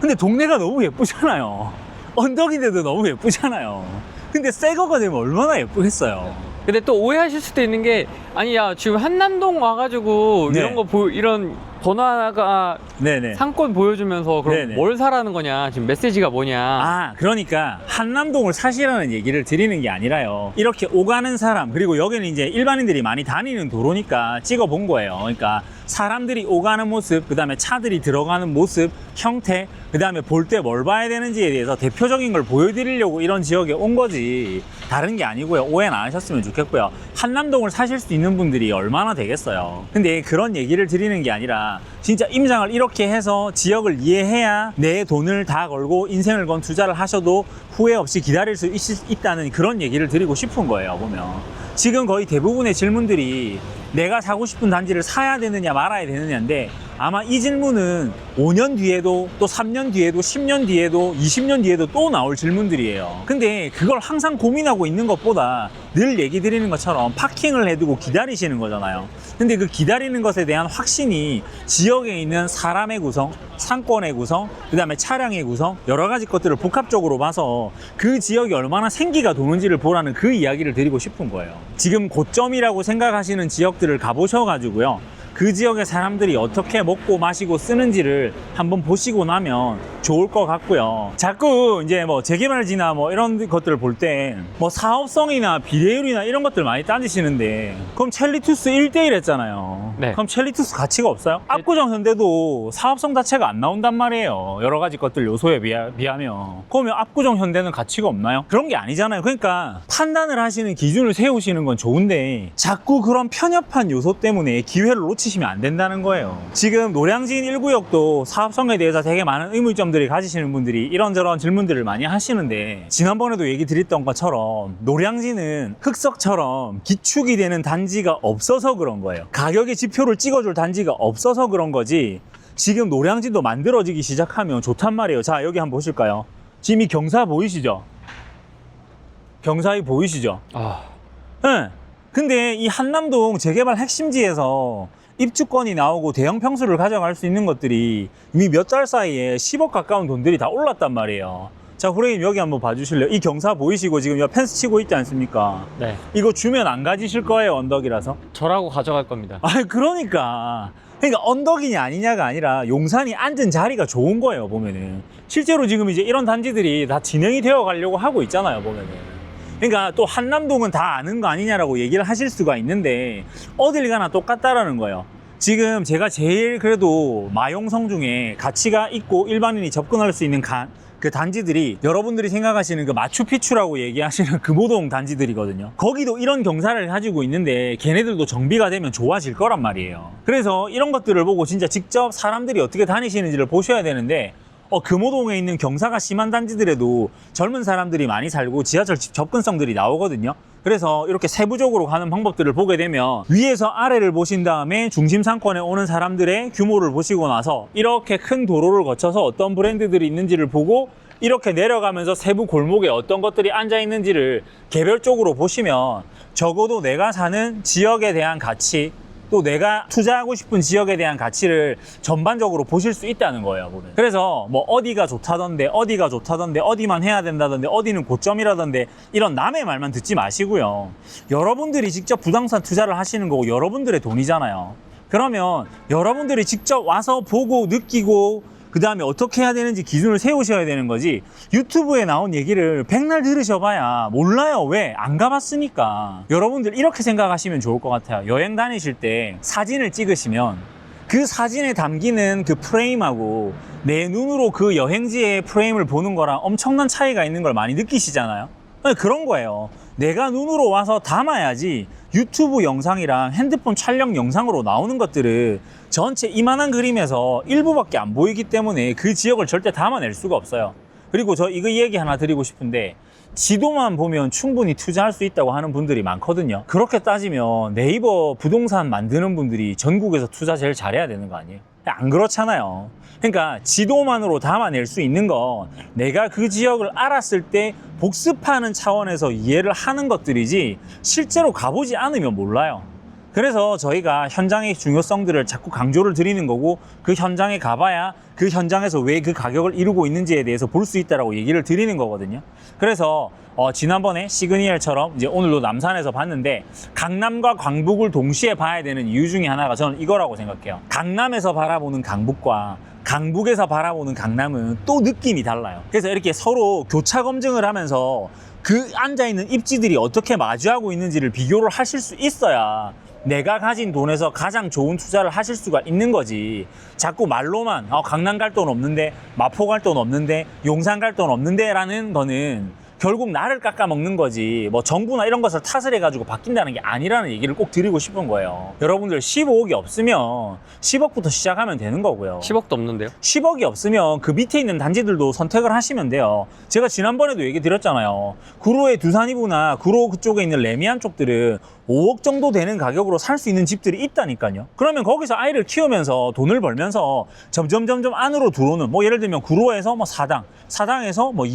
근데 동네가 너무 예쁘잖아요. 언덕인데도 너무 예쁘잖아요. 근데 새 거가 되면 얼마나 예쁘겠어요. 근데 또 오해하실 수도 있는 게, 아니, 야, 지금 한남동 와가지고 네. 이런 거 이런 번화가 네네. 상권 보여주면서 그럼 네네. 뭘 사라는 거냐? 지금 메시지가 뭐냐? 아, 그러니까 한남동을 사시라는 얘기를 드리는 게 아니라요. 이렇게 오가는 사람, 그리고 여기는 이제 일반인들이 많이 다니는 도로니까 찍어본 거예요. 그러니까 사람들이 오가는 모습, 그 다음에 차들이 들어가는 모습, 형태, 그 다음에 볼 때 뭘 봐야 되는지에 대해서 대표적인 걸 보여드리려고 이런 지역에 온 거지 다른 게 아니고요. 오해는 안 하셨으면 좋겠고요. 한남동을 사실 수 있는 분들이 얼마나 되겠어요. 근데 그런 얘기를 드리는 게 아니라 진짜 임장을 이렇게 해서 지역을 이해해야 내 돈을 다 걸고 인생을 건 투자를 하셔도 후회 없이 기다릴 수 있다는 그런 얘기를 드리고 싶은 거예요. 보면 지금 거의 대부분의 질문들이 내가 사고 싶은 단지를 사야 되느냐 말아야 되느냐인데 아마 이 질문은 5년 뒤에도 또 3년 뒤에도 10년 뒤에도 20년 뒤에도 또 나올 질문들이에요. 근데 그걸 항상 고민하고 있는 것보다 늘 얘기 드리는 것처럼 파킹을 해두고 기다리시는 거잖아요. 근데 그 기다리는 것에 대한 확신이 지역에 있는 사람의 구성, 상권의 구성, 그 다음에 차량의 구성, 여러 가지 것들을 복합적으로 봐서 그 지역이 얼마나 생기가 도는지를 보라는 그 이야기를 드리고 싶은 거예요. 지금 고점이라고 생각하시는 지역들을 가보셔가지고요. 그 지역의 사람들이 어떻게 먹고 마시고 쓰는지를 한번 보시고 나면 좋을 것 같고요. 자꾸 이제 뭐 재개발지나 뭐 이런 것들을 볼 때 뭐 사업성이나 비례율이나 이런 것들 많이 따지시는데 그럼 첼리투스 1대1 했잖아요. 네. 그럼 첼리투스 가치가 없어요? 압구정 현대도 사업성 자체가 안 나온단 말이에요. 여러 가지 것들 요소에 비하면. 그러면 압구정 현대는 가치가 없나요? 그런 게 아니잖아요. 그러니까 판단을 하시는 기준을 세우시는 건 좋은데 자꾸 그런 편협한 요소 때문에 기회를 놓치시면 안 된다는 거예요. 지금 노량진 1구역도 사업성에 대해서 되게 많은 의문점들이 가지시는 분들이 이런저런 질문들을 많이 하시는데 지난번에도 얘기 드렸던 것처럼 노량진은 흑석처럼 기축이 되는 단지가 없어서 그런 거예요. 가격의 지표를 찍어줄 단지가 없어서 그런 거지 지금 노량진도 만들어지기 시작하면 좋단 말이에요. 자, 여기 한번 보실까요? 지금 이 경사 보이시죠? 경사이 보이시죠? 아, 네. 근데 이 한남동 재개발 핵심지에서 입주권이 나오고 대형 평수를 가져갈 수 있는 것들이 이미 몇 달 사이에 10억 가까운 돈들이 다 올랐단 말이에요. 자, 후레님 여기 한번 봐주실래요? 이 경사 보이시고 지금 옆 펜스 치고 있지 않습니까? 네. 이거 주면 안 가지실 거예요, 언덕이라서? 저라고 가져갈 겁니다. 아, 그러니까 언덕이냐 아니냐가 아니라 용산이 앉은 자리가 좋은 거예요, 보면은. 실제로 지금 이제 이런 단지들이 다 진행이 되어 가려고 하고 있잖아요, 보면은. 그러니까 또 한남동은 다 아는 거 아니냐라고 얘기를 하실 수가 있는데 어딜 가나 똑같다라는 거예요. 지금 제가 제일 그래도 마용성 중에 가치가 있고 일반인이 접근할 수 있는 그 단지들이 여러분들이 생각하시는 그 마추픽추라고 얘기하시는 금호동 단지들이거든요. 거기도 이런 경사를 가지고 있는데 걔네들도 정비가 되면 좋아질 거란 말이에요. 그래서 이런 것들을 보고 진짜 직접 사람들이 어떻게 다니시는지를 보셔야 되는데 금호동에 있는 경사가 심한 단지들에도 젊은 사람들이 많이 살고 지하철 접근성들이 나오거든요. 그래서 이렇게 세부적으로 가는 방법들을 보게 되면 위에서 아래를 보신 다음에 중심 상권에 오는 사람들의 규모를 보시고 나서 이렇게 큰 도로를 거쳐서 어떤 브랜드들이 있는지를 보고 이렇게 내려가면서 세부 골목에 어떤 것들이 앉아 있는지를 개별적으로 보시면 적어도 내가 사는 지역에 대한 가치, 또 내가 투자하고 싶은 지역에 대한 가치를 전반적으로 보실 수 있다는 거예요, 보면. 그래서 뭐 어디가 좋다던데 어디만 해야 된다던데 어디는 고점이라던데 이런 남의 말만 듣지 마시고요. 여러분들이 직접 부동산 투자를 하시는 거고 여러분들의 돈이잖아요. 그러면 여러분들이 직접 와서 보고 느끼고 그 다음에 어떻게 해야 되는지 기준을 세우셔야 되는 거지, 유튜브에 나온 얘기를 백날 들으셔봐야 몰라요. 왜? 안 가봤으니까. 여러분들 이렇게 생각하시면 좋을 것 같아요. 여행 다니실 때 사진을 찍으시면 그 사진에 담기는 그 프레임하고 내 눈으로 그 여행지의 프레임을 보는 거랑 엄청난 차이가 있는 걸 많이 느끼시잖아요. 그런 거예요. 내가 눈으로 와서 담아야지 유튜브 영상이랑 핸드폰 촬영 영상으로 나오는 것들은 전체 이만한 그림에서 일부밖에 안 보이기 때문에 그 지역을 절대 담아낼 수가 없어요. 그리고 저 이거 얘기 하나 드리고 싶은데, 지도만 보면 충분히 투자할 수 있다고 하는 분들이 많거든요. 그렇게 따지면 네이버 부동산 만드는 분들이 전국에서 투자 제일 잘해야 되는 거 아니에요? 안 그렇잖아요. 그러니까 지도만으로 담아낼 수 있는 건 내가 그 지역을 알았을 때 복습하는 차원에서 이해를 하는 것들이지 실제로 가보지 않으면 몰라요. 그래서 저희가 현장의 중요성들을 자꾸 강조를 드리는 거고, 그 현장에 가봐야 그 현장에서 왜 그 가격을 이루고 있는지에 대해서 볼 수 있다라고 얘기를 드리는 거거든요. 그래서 지난번에 시그니엘처럼 이제 오늘도 남산에서 봤는데, 강남과 강북을 동시에 봐야 되는 이유 중에 하나가 저는 이거라고 생각해요. 강남에서 바라보는 강북과 강북에서 바라보는 강남은 또 느낌이 달라요. 그래서 이렇게 서로 교차 검증을 하면서 그 앉아있는 입지들이 어떻게 마주하고 있는지를 비교를 하실 수 있어야 내가 가진 돈에서 가장 좋은 투자를 하실 수가 있는 거지. 자꾸 말로만 강남 갈 돈 없는데, 마포 갈 돈 없는데, 용산 갈 돈 없는데 라는 거는 결국 나를 깎아먹는 거지, 뭐 정부나 이런 것을 탓을 해가지고 바뀐다는 게 아니라는 얘기를 꼭 드리고 싶은 거예요. 여러분들 15억이 없으면 10억부터 시작하면 되는 거고요. 10억도 없는데요? 10억이 없으면 그 밑에 있는 단지들도 선택을 하시면 돼요. 제가 지난번에도 얘기 드렸잖아요. 구로의 두산이부나 구로 그쪽에 있는 레미안 쪽들은 5억 정도 되는 가격으로 살 수 있는 집들이 있다니까요. 그러면 거기서 아이를 키우면서 돈을 벌면서 점점 안으로 들어오는, 뭐 예를 들면 구로에서 뭐 사당에서 뭐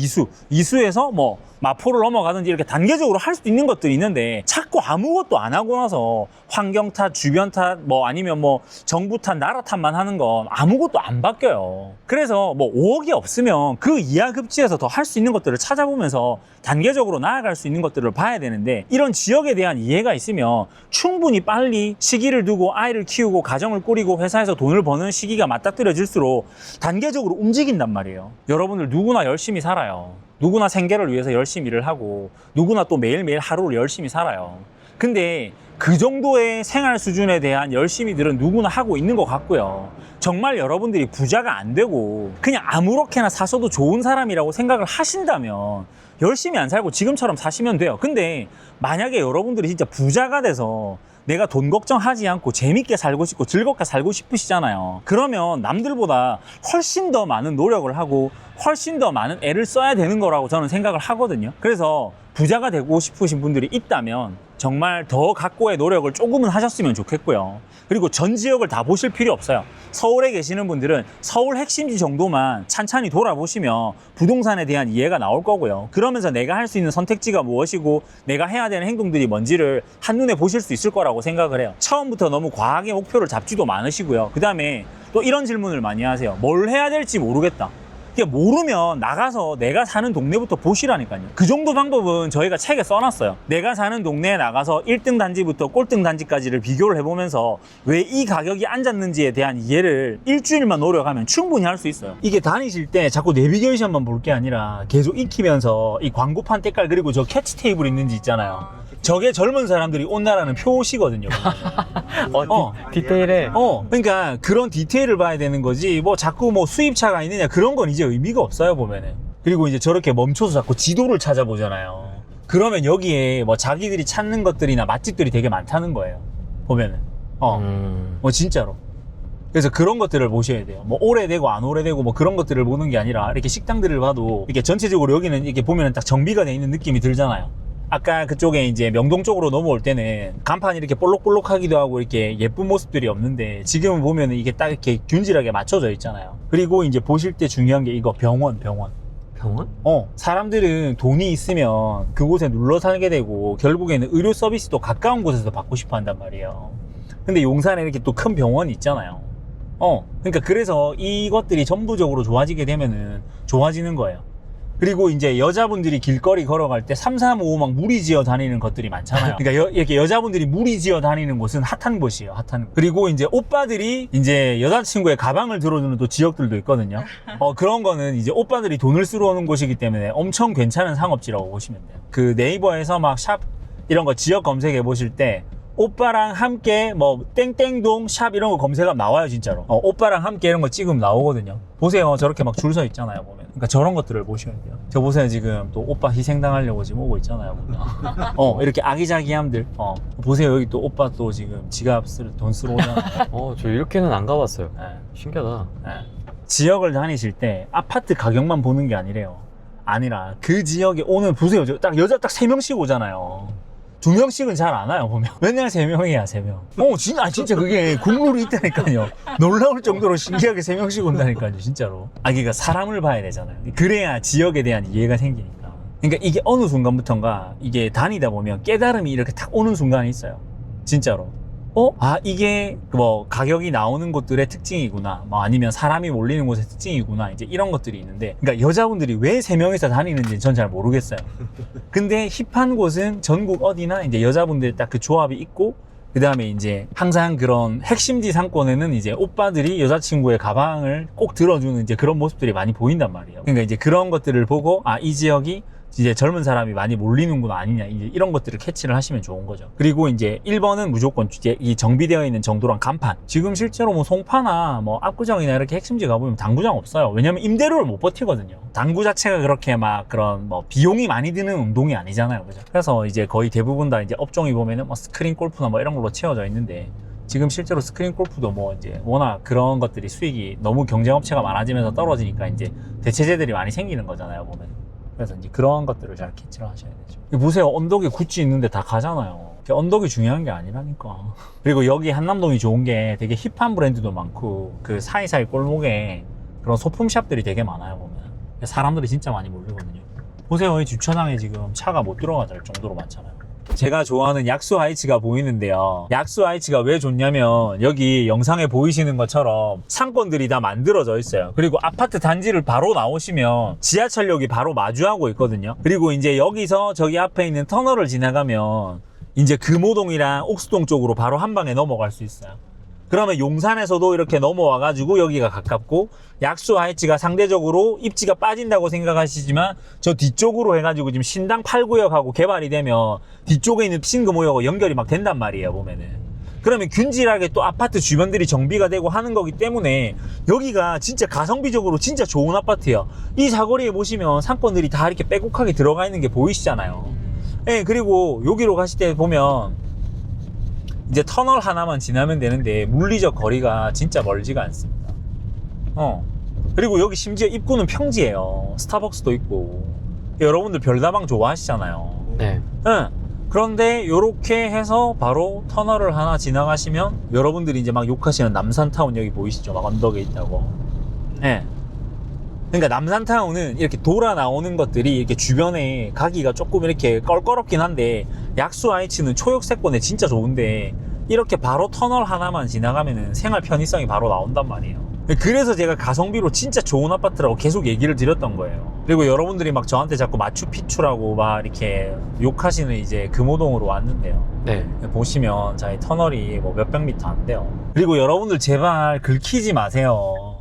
이수에서 뭐 마포를 넘어가든지 이렇게 단계적으로 할 수도 있는 것들이 있는데, 자꾸 아무것도 안 하고 나서 환경 탓, 주변 탓, 뭐 아니면 뭐 정부 탓, 나라 탓만 하는 건 아무것도 안 바뀌어요. 그래서 뭐 5억이 없으면 그 이하 급지에서 더 할 수 있는 것들을 찾아보면서 단계적으로 나아갈 수 있는 것들을 봐야 되는데, 이런 지역에 대한 이해가 있으면 충분히 빨리 시기를 두고 아이를 키우고 가정을 꾸리고 회사에서 돈을 버는 시기가 맞닥뜨려질수록 단계적으로 움직인단 말이에요. 여러분들 누구나 열심히 살아요. 누구나 생계를 위해서 열심히 일을 하고 누구나 또 매일매일 하루를 열심히 살아요. 근데 그 정도의 생활 수준에 대한 열심히들은 누구나 하고 있는 것 같고요. 정말 여러분들이 부자가 안 되고 그냥 아무렇게나 사셔도 좋은 사람이라고 생각을 하신다면 열심히 안 살고 지금처럼 사시면 돼요. 근데 만약에 여러분들이 진짜 부자가 돼서 내가 돈 걱정하지 않고 재밌게 살고 싶고 즐겁게 살고 싶으시잖아요. 그러면 남들보다 훨씬 더 많은 노력을 하고 훨씬 더 많은 애를 써야 되는 거라고 저는 생각을 하거든요. 그래서 부자가 되고 싶으신 분들이 있다면 정말 더 각고의 노력을 조금은 하셨으면 좋겠고요. 그리고 전 지역을 다 보실 필요 없어요. 서울에 계시는 분들은 서울 핵심지 정도만 찬찬히 돌아보시면 부동산에 대한 이해가 나올 거고요. 그러면서 내가 할 수 있는 선택지가 무엇이고 내가 해야 되는 행동들이 뭔지를 한눈에 보실 수 있을 거라고 생각을 해요. 처음부터 너무 과하게 목표를 잡지도 않으시고요. 그 다음에 또 이런 질문을 많이 하세요. 뭘 해야 될지 모르겠다. 그러니까 모르면 나가서 내가 사는 동네부터 보시라니까요. 그 정도 방법은 저희가 책에 써놨어요. 내가 사는 동네에 나가서 1등 단지부터 꼴등 단지까지를 비교를 해보면서 왜 이 가격이 앉았는지에 대한 이해를 일주일만 노력하면 충분히 할 수 있어요. 이게 다니실 때 자꾸 내비게이션만 볼 게 아니라 계속 익히면서 이 광고판 때깔 그리고 저 캐치 테이블 있는지 있잖아요. 저게 젊은 사람들이 온다라는 표시거든요. 디테일에. 그러니까 그런 디테일을 봐야 되는 거지 뭐 자꾸 뭐 수입차가 있느냐 그런 건 이제 의미가 없어요 보면은. 그리고 이제 저렇게 멈춰서 자꾸 지도를 찾아보잖아요. 그러면 여기에 뭐 자기들이 찾는 것들이나 맛집들이 되게 많다는 거예요 보면은. 뭐 진짜로. 그래서 그런 것들을 보셔야 돼요. 뭐 오래되고 안 오래되고 뭐 그런 것들을 보는 게 아니라 이렇게 식당들을 봐도 이렇게 전체적으로 여기는 이렇게 보면은 딱 정비가 돼 있는 느낌이 들잖아요. 아까 그쪽에 이제 명동 쪽으로 넘어올 때는 간판이 이렇게 볼록볼록하기도 하고 이렇게 예쁜 모습들이 없는데 지금은 보면은 이게 딱 이렇게 균질하게 맞춰져 있잖아요. 그리고 이제 보실 때 중요한 게 이거 병원. 병원? 사람들은 돈이 있으면 그곳에 눌러 살게 되고 결국에는 의료 서비스도 가까운 곳에서 받고 싶어 한단 말이에요. 근데 용산에 이렇게 또 큰 병원이 있잖아요. 그러니까 그래서 이것들이 전부적으로 좋아지게 되면은 좋아지는 거예요. 그리고 이제 여자분들이 길거리 걸어갈 때 3, 4, 5 막 무리지어 다니는 것들이 많잖아요. 그러니까 이렇게 여자분들이 무리지어 다니는 곳은 핫한 곳이에요. 핫한 곳. 그리고 이제 오빠들이 이제 여자친구의 가방을 들어주는 또 지역들도 있거든요. 그런 거는 이제 오빠들이 돈을 쓰러 오는 곳이기 때문에 엄청 괜찮은 상업지라고 보시면 돼요. 그 네이버에서 막 샵 이런 거 지역 검색해 보실 때 오빠랑 함께 뭐 땡땡동 샵 이런 거 검색하면 나와요 진짜로. 오빠랑 함께 이런 거 찍으면 나오거든요. 보세요 저렇게 막 줄 서 있잖아요 보면. 그러니까 저런 것들을 보셔야 돼요. 저 보세요 지금 또 오빠 희생당하려고 지금 오고 있잖아요 보면. 이렇게 아기자기함들. 보세요 여기 또 오빠 또 지금 지갑 돈 쓰러 오잖아요. 저 이렇게는 안 가봤어요. 네. 신기하다. 네. 지역을 다니실 때 아파트 가격만 보는 게 아니라 그 지역에 오는 보세요 딱 여자 딱 3명씩 오잖아요. 2명씩은 잘 안 와요 보면. 맨날 3명이야 3명. 진짜 그게 국룰이 있다니까요. 놀라울 정도로 신기하게 3명씩 온다니까요 진짜로. 그러니까 사람을 봐야 되잖아요. 그래야 지역에 대한 이해가 생기니까. 그러니까 이게 어느 순간부터인가 이게 다니다 보면 깨달음이 이렇게 탁 오는 순간이 있어요 진짜로. 이게 뭐 가격이 나오는 곳들의 특징이구나, 뭐 아니면 사람이 몰리는 곳의 특징이구나, 이제 이런 것들이 있는데, 그러니까 여자분들이 왜 3명이서 다니는지 전 잘 모르겠어요. 근데 힙한 곳은 전국 어디나 이제 여자분들 딱 그 조합이 있고, 그 다음에 이제 항상 그런 핵심지 상권에는 이제 오빠들이 여자친구의 가방을 꼭 들어주는 이제 그런 모습들이 많이 보인단 말이에요. 그러니까 이제 그런 것들을 보고 이 지역이 이제 젊은 사람이 많이 몰리는구나 아니냐, 이제 이런 것들을 캐치를 하시면 좋은 거죠. 그리고 이제 1번은 무조건 이제 이 정비되어 있는 정도랑 간판. 지금 실제로 뭐 송파나 뭐 압구정이나 이렇게 핵심지 가보면 당구장 없어요. 왜냐면 임대료를 못 버티거든요. 당구 자체가 그렇게 막 그런 뭐 비용이 많이 드는 운동이 아니잖아요, 그죠? 그래서 이제 거의 대부분 다 이제 업종이 보면은 뭐 스크린 골프나 뭐 이런 걸로 채워져 있는데, 지금 실제로 스크린 골프도 뭐 이제 워낙 그런 것들이 수익이 너무 경쟁업체가 많아지면서 떨어지니까 이제 대체제들이 많이 생기는 거잖아요, 보면. 그래서 이제 그런 것들을 잘 캐치를 하셔야 되죠. 보세요, 언덕에 구찌 있는데 다 가잖아요. 언덕이 중요한 게 아니라니까. 그리고 여기 한남동이 좋은 게 되게 힙한 브랜드도 많고, 그 사이사이 골목에 그런 소품샵들이 되게 많아요, 보면. 사람들이 진짜 많이 몰리거든요. 보세요, 이 주차장에 지금 차가 못 들어갈 정도로 많잖아요. 제가 좋아하는 약수 하이츠가 보이는데요. 약수 하이츠가 왜 좋냐면 여기 영상에 보이시는 것처럼 상권들이 다 만들어져 있어요. 그리고 아파트 단지를 바로 나오시면 지하철역이 바로 마주하고 있거든요. 그리고 이제 여기서 저기 앞에 있는 터널을 지나가면 이제 금호동이랑 옥수동 쪽으로 바로 한 방에 넘어갈 수 있어요. 그러면 용산에서도 이렇게 넘어와 가지고 여기가 가깝고, 약수 하이츠가 상대적으로 입지가 빠진다고 생각하시지만 저 뒤쪽으로 해가지고 지금 신당 8구역하고 개발이 되면 뒤쪽에 있는 신금호역하고 연결이 막 된단 말이에요, 보면은. 그러면 균질하게 또 아파트 주변들이 정비가 되고 하는 거기 때문에 여기가 진짜 가성비적으로 진짜 좋은 아파트예요. 이 사거리에 보시면 상권들이 다 이렇게 빼곡하게 들어가 있는 게 보이시잖아요. 예, 그리고 여기로 가실 때 보면 이제 터널 하나만 지나면 되는데 물리적 거리가 진짜 멀지가 않습니다. 그리고 여기 심지어 입구는 평지예요. 스타벅스도 있고. 여러분들 별다방 좋아하시잖아요. 네. 응. 그런데 요렇게 해서 바로 터널을 하나 지나가시면 여러분들이 이제 막 욕하시는 남산타운 여기 보이시죠? 막 언덕에 있다고. 네. 그러니까 남산타운은 이렇게 돌아 나오는 것들이 이렇게 주변에 가기가 조금 이렇게 껄끄럽긴 한데 약수 IH는 초역세권에 진짜 좋은데 이렇게 바로 터널 하나만 지나가면은 생활 편의성이 바로 나온단 말이에요. 그래서 제가 가성비로 진짜 좋은 아파트라고 계속 얘기를 드렸던 거예요. 그리고 여러분들이 막 저한테 자꾸 마추픽추라고 막 이렇게 욕하시는 이제 금호동으로 왔는데요. 네. 보시면 저희 터널이 뭐 몇백 미터 안 돼요. 그리고 여러분들 제발 긁히지 마세요.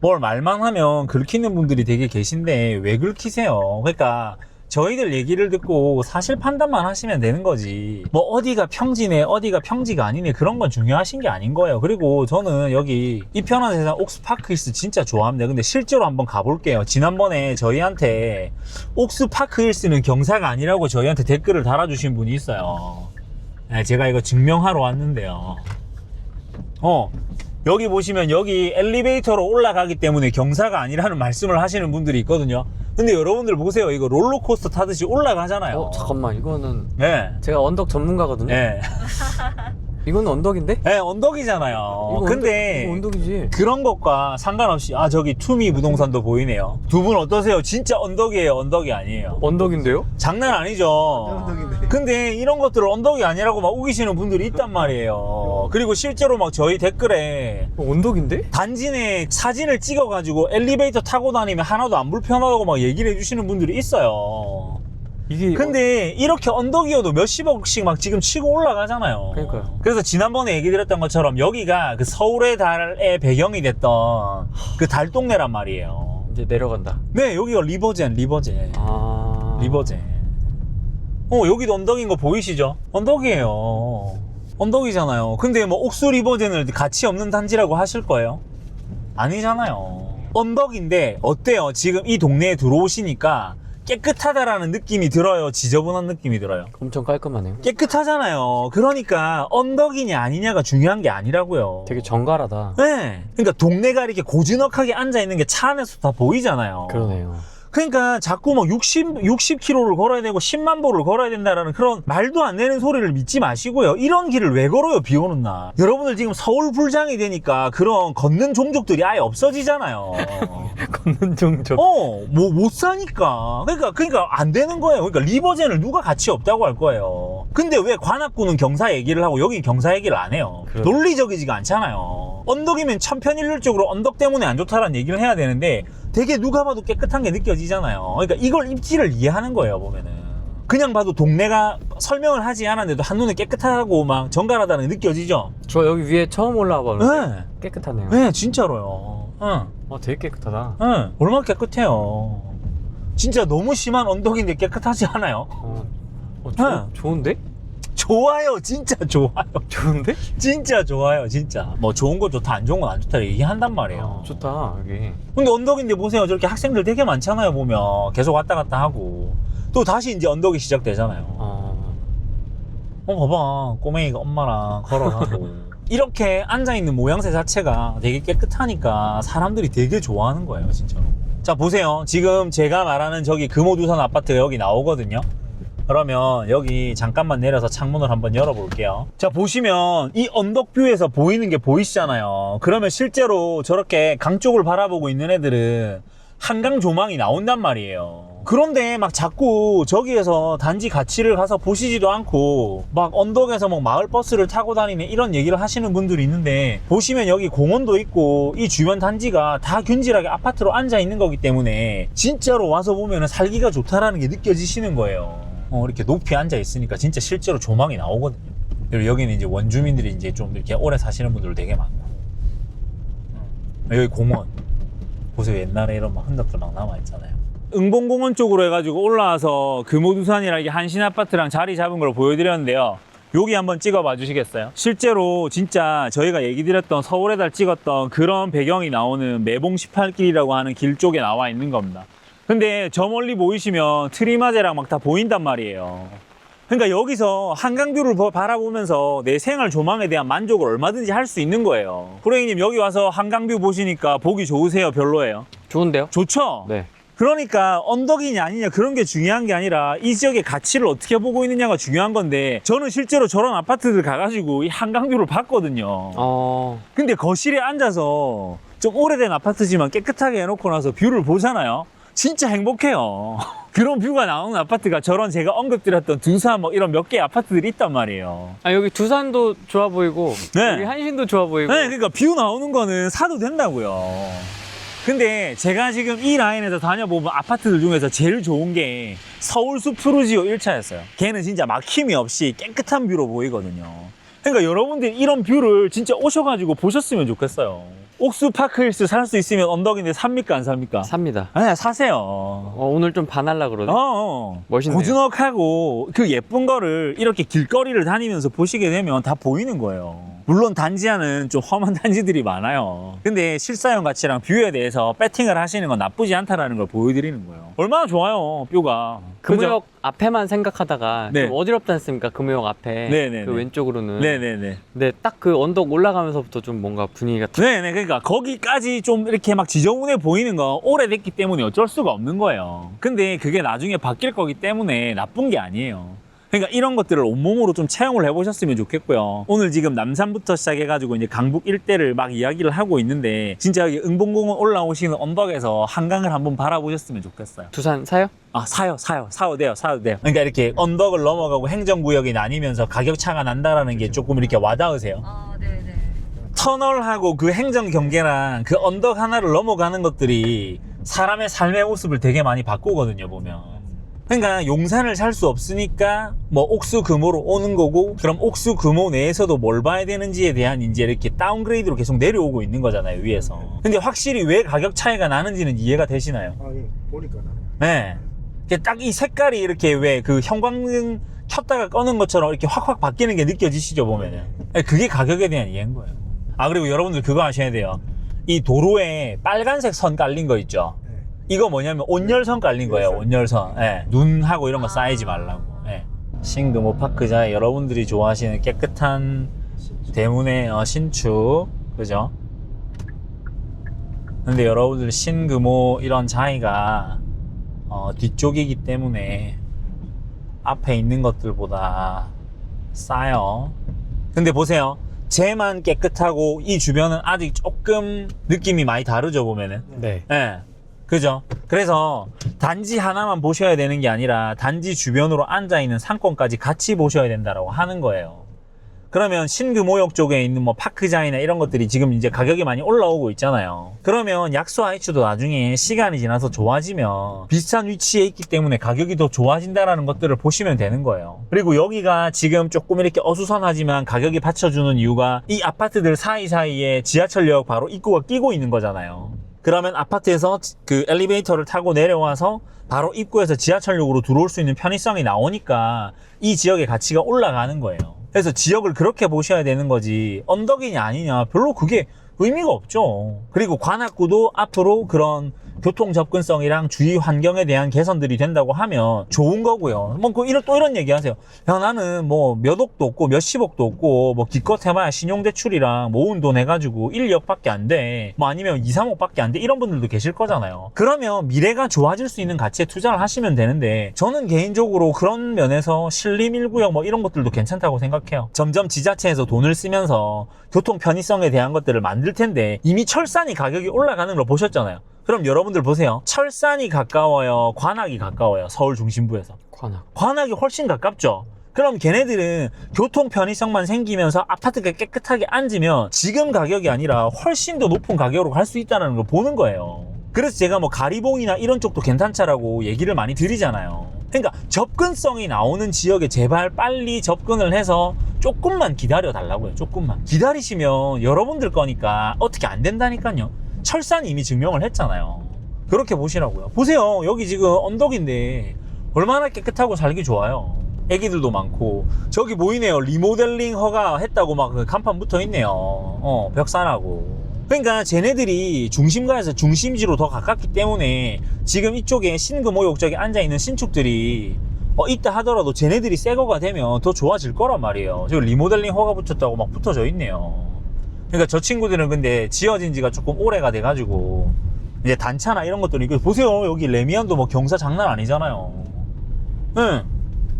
뭘 말만 하면 긁히는 분들이 되게 계신데 왜 긁히세요? 그러니까 저희들 얘기를 듣고 사실 판단만 하시면 되는 거지. 뭐 어디가 평지네 어디가 평지가 아니네 그런 건 중요하신 게 아닌 거예요. 그리고 저는 여기 이 편한 세상 옥스파크힐스 진짜 좋아합니다. 근데 실제로 한번 가볼게요. 지난번에 저희한테 옥스파크힐스는 경사가 아니라고 저희한테 댓글을 달아주신 분이 있어요. 네, 제가 이거 증명하러 왔는데요. 여기 보시면 여기 엘리베이터로 올라가기 때문에 경사가 아니라는 말씀을 하시는 분들이 있거든요. 근데 여러분들 보세요. 이거 롤러코스터 타듯이 올라가잖아요. 잠깐만, 이거는 네. 제가 언덕 전문가거든요. 네. 이거는 언덕인데? 네, 언덕이잖아요. 근데 이거 언덕이지. 그런 것과 상관없이 저기 투미 부동산도 보이네요. 두 분 어떠세요? 진짜 언덕이에요? 언덕이 아니에요? 언덕인데요? 장난 아니죠. 근데 이런 것들을 언덕이 아니라고 막 우기시는 분들이 있단 말이에요. 그리고 실제로 막 저희 댓글에 언덕인데? 단지 내 사진을 찍어가지고 엘리베이터 타고 다니면 하나도 안 불편하다고 막 얘기를 해주시는 분들이 있어요. 이게 근데 이렇게 언덕이어도 몇십억씩 막 지금 치고 올라가잖아요. 그러니까요. 그래서 지난번에 얘기 드렸던 것처럼 여기가 그 서울의 달의 배경이 됐던 그 달동네란 말이에요. 이제 내려간다. 네, 여기가 리버젠. 리버젠. 여기도 언덕인 거 보이시죠? 언덕이에요. 언덕이잖아요. 근데 뭐 옥수 리버젠을 가치 없는 단지라고 하실 거예요? 아니잖아요. 언덕인데 어때요? 지금 이 동네에 들어오시니까 깨끗하다라는 느낌이 들어요? 지저분한 느낌이 들어요? 엄청 깔끔하네요. 깨끗하잖아요. 그러니까 언덕이냐 아니냐가 중요한 게 아니라고요. 되게 정갈하다. 네. 그러니까 동네가 이렇게 고즈넉하게 앉아있는 게 차 안에서 다 보이잖아요. 그러네요. 그러니까 자꾸 막 60km를 걸어야 되고 10만 보를 걸어야 된다라는 그런 말도 안 되는 소리를 믿지 마시고요. 이런 길을 왜 걸어요, 비 오는 날? 여러분들 지금 서울 불장이 되니까 그런 걷는 종족들이 아예 없어지잖아요. 걷는 종족. 뭐 못 사니까. 그러니까 안 되는 거예요. 그러니까 리버젠을 누가 가치 없다고 할 거예요. 근데 왜 관악구는 경사 얘기를 하고 여긴 경사 얘기를 안 해요? 그러네. 논리적이지가 않잖아요. 언덕이면 천편일률적으로 언덕 때문에 안 좋다라는 얘기를 해야 되는데 되게 누가 봐도 깨끗한 게 느껴지잖아요. 그러니까 이걸 입지를 이해하는 거예요, 보면은. 그냥 봐도 동네가 설명을 하지 않았는데도 한눈에 깨끗하고 막 정갈하다는 게 느껴지죠? 저 여기 위에 처음 올라와 봤는데 네. 깨끗하네요. 네, 진짜로요. 응. 되게 깨끗하다. 응. 얼마나 깨끗해요. 진짜 너무 심한 언덕인데 깨끗하지 않아요? 네. 좋은데? 좋아요, 진짜 좋아요. 좋은데? 진짜 좋아요, 진짜. 뭐 좋은 거 좋다, 안 좋은 건 안 좋다 얘기한단 말이에요. 좋다 여기. 근데 언덕인데 보세요. 저렇게 학생들 되게 많잖아요, 보면. 계속 왔다 갔다 하고. 또 다시 이제 언덕이 시작되잖아요. 봐봐. 꼬맹이가 엄마랑 걸어가고. 이렇게 앉아있는 모양새 자체가 되게 깨끗하니까 사람들이 되게 좋아하는 거예요, 진짜로. 자, 보세요. 지금 제가 말하는 저기 금호두산 아파트가 여기 나오거든요. 그러면 여기 잠깐만 내려서 창문을 한번 열어볼게요. 자, 보시면 이 언덕뷰에서 보이는 게 보이시잖아요. 그러면 실제로 저렇게 강 쪽을 바라보고 있는 애들은 한강 조망이 나온단 말이에요. 그런데 막 자꾸 저기에서 단지 가치를 가서 보시지도 않고 막 언덕에서 막 마을버스를 타고 다니는 이런 얘기를 하시는 분들이 있는데, 보시면 여기 공원도 있고 이 주변 단지가 다 균질하게 아파트로 앉아 있는 거기 때문에 진짜로 와서 보면 살기가 좋다라는 게 느껴지시는 거예요. 이렇게 높이 앉아 있으니까 진짜 실제로 조망이 나오거든요. 그리고 여기는 이제 원주민들이 이제 좀 이렇게 오래 사시는 분들 되게 많고. 여기 공원 보세요. 옛날에 이런 막 흔적들 막 남아있잖아요. 응봉공원 쪽으로 해가지고 올라와서 금호두산이랑 이게 한신 아파트랑 자리 잡은 걸 보여드렸는데요. 여기 한번 찍어봐 주시겠어요? 실제로 진짜 저희가 얘기 드렸던 서울의 달 찍었던 그런 배경이 나오는 매봉 18길이라고 하는 길 쪽에 나와 있는 겁니다. 근데 저 멀리 보이시면 트리마제랑 막 다 보인단 말이에요. 그러니까 여기서 한강뷰를 바라보면서 내 생활 조망에 대한 만족을 얼마든지 할 수 있는 거예요. 프레이님 여기 와서 한강뷰 보시니까 보기 좋으세요? 별로예요? 좋은데요? 좋죠? 네. 그러니까 언덕이냐 아니냐 그런 게 중요한 게 아니라 이 지역의 가치를 어떻게 보고 있느냐가 중요한 건데, 저는 실제로 저런 아파트들 가가지고 이 한강뷰를 봤거든요. 근데 거실에 앉아서 좀 오래된 아파트지만 깨끗하게 해놓고 나서 뷰를 보잖아요. 진짜 행복해요. 그런 뷰가 나오는 아파트가 저런 제가 언급드렸던 두산 뭐 이런 몇 개의 아파트들이 있단 말이에요. 아, 여기 두산도 좋아 보이고 네. 여기 한신도 좋아 보이고. 네, 그러니까 뷰 나오는 거는 사도 된다고요. 근데 제가 지금 이 라인에서 다녀보면 아파트들 중에서 제일 좋은 게 서울숲 푸르지오 1차였어요. 걔는 진짜 막힘이 없이 깨끗한 뷰로 보이거든요. 그러니까 여러분들 이런 뷰를 진짜 오셔가지고 보셨으면 좋겠어요. 옥수 파크힐스 살 수 있으면 언덕인데 삽니까 안 삽니까? 삽니다. 네, 사세요. 오늘 좀 반할라 그러네. 멋있네요. 고즈넉하고 그 예쁜 거를 이렇게 길거리를 다니면서 보시게 되면 다 보이는 거예요. 물론 단지하는 좀 험한 단지들이 많아요. 근데 실사용 가치랑 뷰에 대해서 배팅을 하시는 건 나쁘지 않다라는 걸 보여드리는 거예요. 얼마나 좋아요, 뷰가. 금호역 앞에만 생각하다가 네. 좀 어지럽지 않습니까? 금호역 앞에. 네네네. 그 왼쪽으로는. 네네네. 근데 딱 그 언덕 올라가면서부터 좀 뭔가 분위기가 네네. 그러니까 거기까지 좀 이렇게 막 지저분해 보이는 건 오래됐기 때문에 어쩔 수가 없는 거예요. 근데 그게 나중에 바뀔 거기 때문에 나쁜 게 아니에요. 그러니까 이런 것들을 온몸으로 좀 체험을 해보셨으면 좋겠고요. 오늘 지금 남산부터 시작해가지고 이제 강북 일대를 막 이야기를 하고 있는데, 진짜 여기 응봉공원 올라오시는 언덕에서 한강을 한번 바라보셨으면 좋겠어요. 두산 사요? 아, 사도 돼요. 그러니까 이렇게 언덕을 넘어가고 행정구역이 나뉘면서 가격차가 난다라는 게 조금 이렇게 와닿으세요? 네네. 터널하고 그 행정 경계랑 그 언덕 하나를 넘어가는 것들이 사람의 삶의 모습을 되게 많이 바꾸거든요, 보면. 그러니까 용산을 살 수 없으니까 뭐 옥수 금호로 오는 거고, 그럼 옥수 금호 내에서도 뭘 봐야 되는지에 대한 이제 이렇게 다운그레이드로 계속 내려오고 있는 거잖아요, 위에서. 근데 확실히 왜 가격 차이가 나는지는 이해가 되시나요? 예. 보니까 네. 딱 이 색깔이 이렇게 왜 그 형광등 켰다가 꺼는 것처럼 이렇게 확확 바뀌는 게 느껴지시죠, 보면은. 그게 가격에 대한 이해인 거예요. 아, 그리고 여러분들 그거 아셔야 돼요. 이 도로에 빨간색 선 깔린 거 있죠? 이거 뭐냐면 온열선 깔린 거예요, 온열선. 예. 눈하고 이런 거 쌓이지 말라고. 예. 신금호 파크자에 여러분들이 좋아하시는 깨끗한 대문의 신축, 그죠? 근데 여러분들 신금호 이런 자이가 뒤쪽이기 때문에 앞에 있는 것들보다 싸요. 근데 보세요, 쟤만 깨끗하고 이 주변은 아직 조금 느낌이 많이 다르죠, 보면은. 네. 예. 그죠? 그래서 단지 하나만 보셔야 되는 게 아니라 단지 주변으로 앉아있는 상권까지 같이 보셔야 된다라고 하는 거예요. 그러면 신금호역 쪽에 있는 뭐 파크자이나 이런 것들이 지금 이제 가격이 많이 올라오고 있잖아요. 그러면 약수 IH도 나중에 시간이 지나서 좋아지면 비슷한 위치에 있기 때문에 가격이 더 좋아진다라는 것들을 보시면 되는 거예요. 그리고 여기가 지금 조금 이렇게 어수선하지만 가격이 받쳐주는 이유가 이 아파트들 사이사이에 지하철역 바로 입구가 끼고 있는 거잖아요. 그러면 아파트에서 그 엘리베이터를 타고 내려와서 바로 입구에서 지하철역으로 들어올 수 있는 편의성이 나오니까 이 지역의 가치가 올라가는 거예요. 그래서 지역을 그렇게 보셔야 되는 거지, 언덕이냐 아니냐 별로 그게 의미가 없죠. 그리고 관악구도 앞으로 그런 교통 접근성이랑 주위 환경에 대한 개선들이 된다고 하면 좋은 거고요. 뭐 또 이런 얘기 하세요. 야, 나는 뭐 몇 억도 없고 몇십억도 없고 뭐 기껏 해봐야 신용대출이랑 모은 돈 해가지고 1, 2억밖에 안 돼. 뭐 아니면 2, 3억밖에 안 돼. 이런 분들도 계실 거잖아요. 그러면 미래가 좋아질 수 있는 가치에 투자를 하시면 되는데, 저는 개인적으로 그런 면에서 신림 1구역 뭐 이런 것들도 괜찮다고 생각해요. 점점 지자체에서 돈을 쓰면서 교통 편의성에 대한 것들을 만들 텐데, 이미 철산이 가격이 올라가는 걸 보셨잖아요. 그럼 여러분들 보세요. 철산이 가까워요, 관악이 가까워요? 서울 중심부에서. 관악이 훨씬 가깝죠. 그럼 걔네들은 교통 편의성만 생기면서 아파트가 깨끗하게 앉으면 지금 가격이 아니라 훨씬 더 높은 가격으로 갈 수 있다는 걸 보는 거예요. 그래서 제가 뭐 가리봉이나 이런 쪽도 괜찮다라고 얘기를 많이 드리잖아요. 그러니까 접근성이 나오는 지역에 제발 빨리 접근을 해서 조금만 기다려 달라고요. 조금만 기다리시면 여러분들 거니까 어떻게 안 된다니까요. 철산이 이미 증명을 했잖아요. 그렇게 보시라고요. 보세요, 여기 지금 언덕인데 얼마나 깨끗하고 살기 좋아요. 애기들도 많고. 저기 보이네요, 리모델링 허가했다고 막 그 간판 붙어 있네요. 벽산하고. 그러니까 쟤네들이 중심가에서 중심지로 더 가깝기 때문에 지금 이쪽에 신금호역 쪽에 앉아있는 신축들이 있다 하더라도 쟤네들이 새 거가 되면 더 좋아질 거란 말이에요. 지금 리모델링 허가 붙였다고 막 붙어져 있네요. 그러니까 저 친구들은 근데 지어진 지가 조금 오래가 돼가지고 이제 단차나 이런 것들은 이거 보세요. 여기 레미안도 뭐 경사 장난 아니잖아요. 응.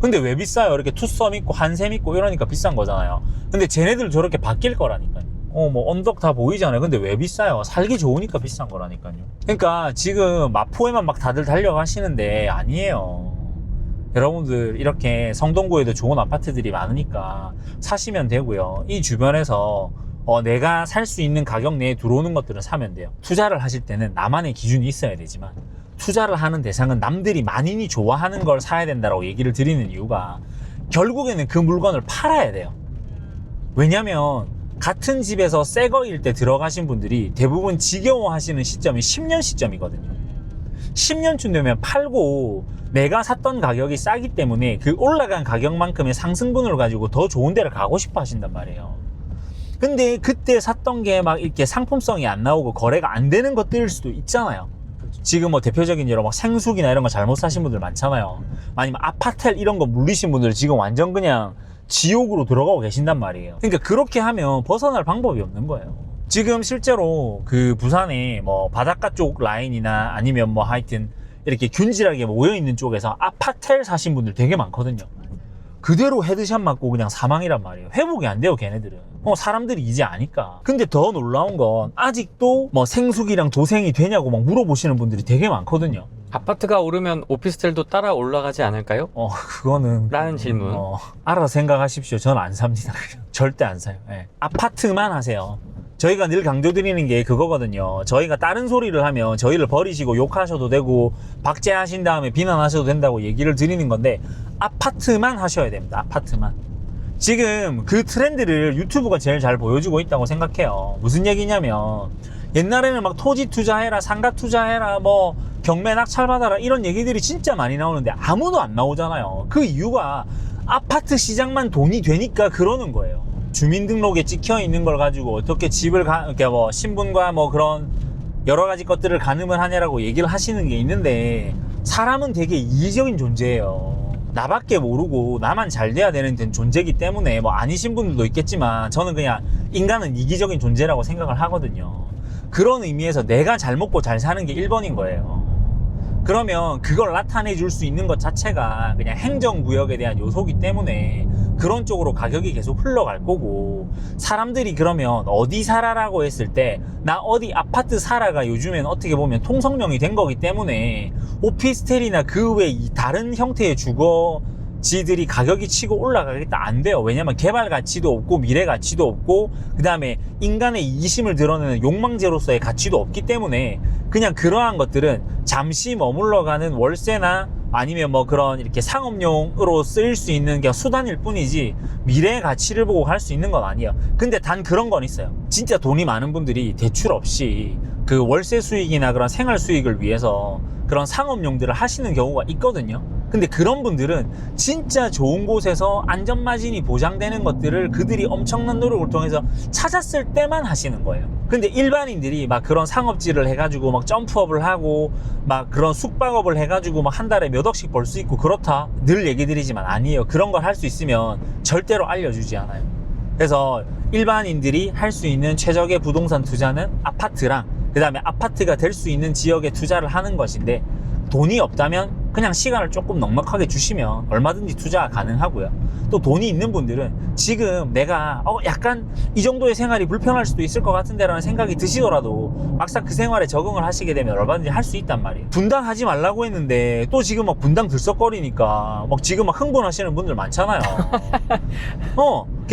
근데 왜 비싸요? 이렇게 투썸 있고 한샘 있고 이러니까 비싼 거잖아요. 근데 쟤네들 저렇게 바뀔 거라니까요. 뭐 언덕 다 보이잖아요. 근데 왜 비싸요? 살기 좋으니까 비싼 거라니까요. 그러니까 지금 마포에만 막 다들 달려가시는데 아니에요. 여러분들 이렇게 성동구에도 좋은 아파트들이 많으니까 사시면 되고요. 이 주변에서 내가 살 수 있는 가격 내에 들어오는 것들은 사면 돼요. 투자를 하실 때는 나만의 기준이 있어야 되지만 투자를 하는 대상은 남들이 많이 좋아하는 걸 사야 된다고 얘기를 드리는 이유가 결국에는 그 물건을 팔아야 돼요. 왜냐면 같은 집에서 새 거일 때 들어가신 분들이 대부분 지겨워하시는 시점이 10년 시점이거든요. 10년쯤 되면 팔고 내가 샀던 가격이 싸기 때문에 그 올라간 가격만큼의 상승분을 가지고 더 좋은 데를 가고 싶어 하신단 말이에요. 근데 그때 샀던 게 막 이렇게 상품성이 안 나오고 거래가 안 되는 것들일 수도 있잖아요. 지금 뭐 대표적인 예로 막 생수기나 이런 거 잘못 사신 분들 많잖아요. 아니면 아파텔 이런 거 물리신 분들 지금 완전 그냥 지옥으로 들어가고 계신단 말이에요. 그러니까 그렇게 하면 벗어날 방법이 없는 거예요. 지금 실제로 그 부산에 뭐 바닷가 쪽 라인이나 아니면 뭐 하여튼 이렇게 균질하게 모여있는 쪽에서 아파텔 사신 분들 되게 많거든요. 그대로 헤드샷 맞고 그냥 사망이란 말이에요. 회복이 안 돼요, 걔네들은. 사람들이 이제 아니까. 근데 더 놀라운 건 아직도 뭐 생수기랑 도생이 되냐고 막 물어보시는 분들이 되게 많거든요. 아파트가 오르면 오피스텔도 따라 올라가지 않을까요? 그거는 라는 질문. 알아서 생각하십시오. 저는 안 삽니다. 절대 안 사요. 네. 아파트만 하세요. 저희가 늘 강조드리는 게 그거거든요. 저희가 다른 소리를 하면 저희를 버리시고 욕하셔도 되고 박제하신 다음에 비난하셔도 된다고 얘기를 드리는 건데 아파트만 하셔야 됩니다. 아파트만. 지금 그 트렌드를 유튜브가 제일 잘 보여주고 있다고 생각해요. 무슨 얘기냐면 옛날에는 막 토지 투자해라, 상가 투자해라, 뭐 경매 낙찰 받아라 이런 얘기들이 진짜 많이 나오는데 아무도 안 나오잖아요. 그 이유가 아파트 시장만 돈이 되니까 그러는 거예요. 주민등록에 찍혀 있는 걸 가지고 어떻게 집을 이렇게 뭐 신분과 뭐 그런 여러 가지 것들을 가늠을 하냐라고 얘기를 하시는 게 있는데 사람은 되게 이기적인 존재예요. 나밖에 모르고 나만 잘 돼야 되는 존재이기 때문에 뭐 아니신 분들도 있겠지만 저는 그냥 인간은 이기적인 존재라고 생각을 하거든요. 그런 의미에서 내가 잘 먹고 잘 사는 게 1번인 거예요. 그러면 그걸 나타내 줄 수 있는 것 자체가 그냥 행정구역에 대한 요소기 때문에 그런 쪽으로 가격이 계속 흘러갈 거고 사람들이 그러면 어디 살아라고 했을 때 나 어디 아파트 살아가 요즘엔 어떻게 보면 통성명이 된 거기 때문에 오피스텔이나 그 외 다른 형태의 주거지들이 가격이 치고 올라가겠다 안 돼요. 왜냐면 개발 가치도 없고 미래 가치도 없고 그 다음에 인간의 이기심을 드러내는 욕망제로서의 가치도 없기 때문에 그냥 그러한 것들은 잠시 머물러가는 월세나 아니면 뭐 그런 이렇게 상업용으로 쓰일 수 있는 게 수단일 뿐이지 미래의 가치를 보고 할 수 있는 건 아니에요. 근데 단 그런 건 있어요. 진짜 돈이 많은 분들이 대출 없이 그 월세 수익이나 그런 생활 수익을 위해서 그런 상업용들을 하시는 경우가 있거든요. 근데 그런 분들은 진짜 좋은 곳에서 안전마진이 보장되는 것들을 그들이 엄청난 노력을 통해서 찾았을 때만 하시는 거예요. 근데 일반인들이 막 그런 상업지를 해가지고 막 점프업을 하고 막 그런 숙박업을 해가지고 막 한 달에 몇 억씩 벌 수 있고 그렇다 늘 얘기 드리지만 아니에요. 그런 걸 할 수 있으면 절대로 알려주지 않아요. 그래서 일반인들이 할 수 있는 최적의 부동산 투자는 아파트랑 그 다음에 아파트가 될 수 있는 지역에 투자를 하는 것인데 돈이 없다면 그냥 시간을 조금 넉넉하게 주시면 얼마든지 투자가 가능하고요. 또 돈이 있는 분들은 지금 내가 약간 이 정도의 생활이 불편할 수도 있을 것 같은데 라는 생각이 드시더라도 막상 그 생활에 적응을 하시게 되면 얼마든지 할 수 있단 말이에요. 분당하지 말라고 했는데 또 지금 막 분당 들썩거리니까 막 지금 막 흥분하시는 분들 많잖아요.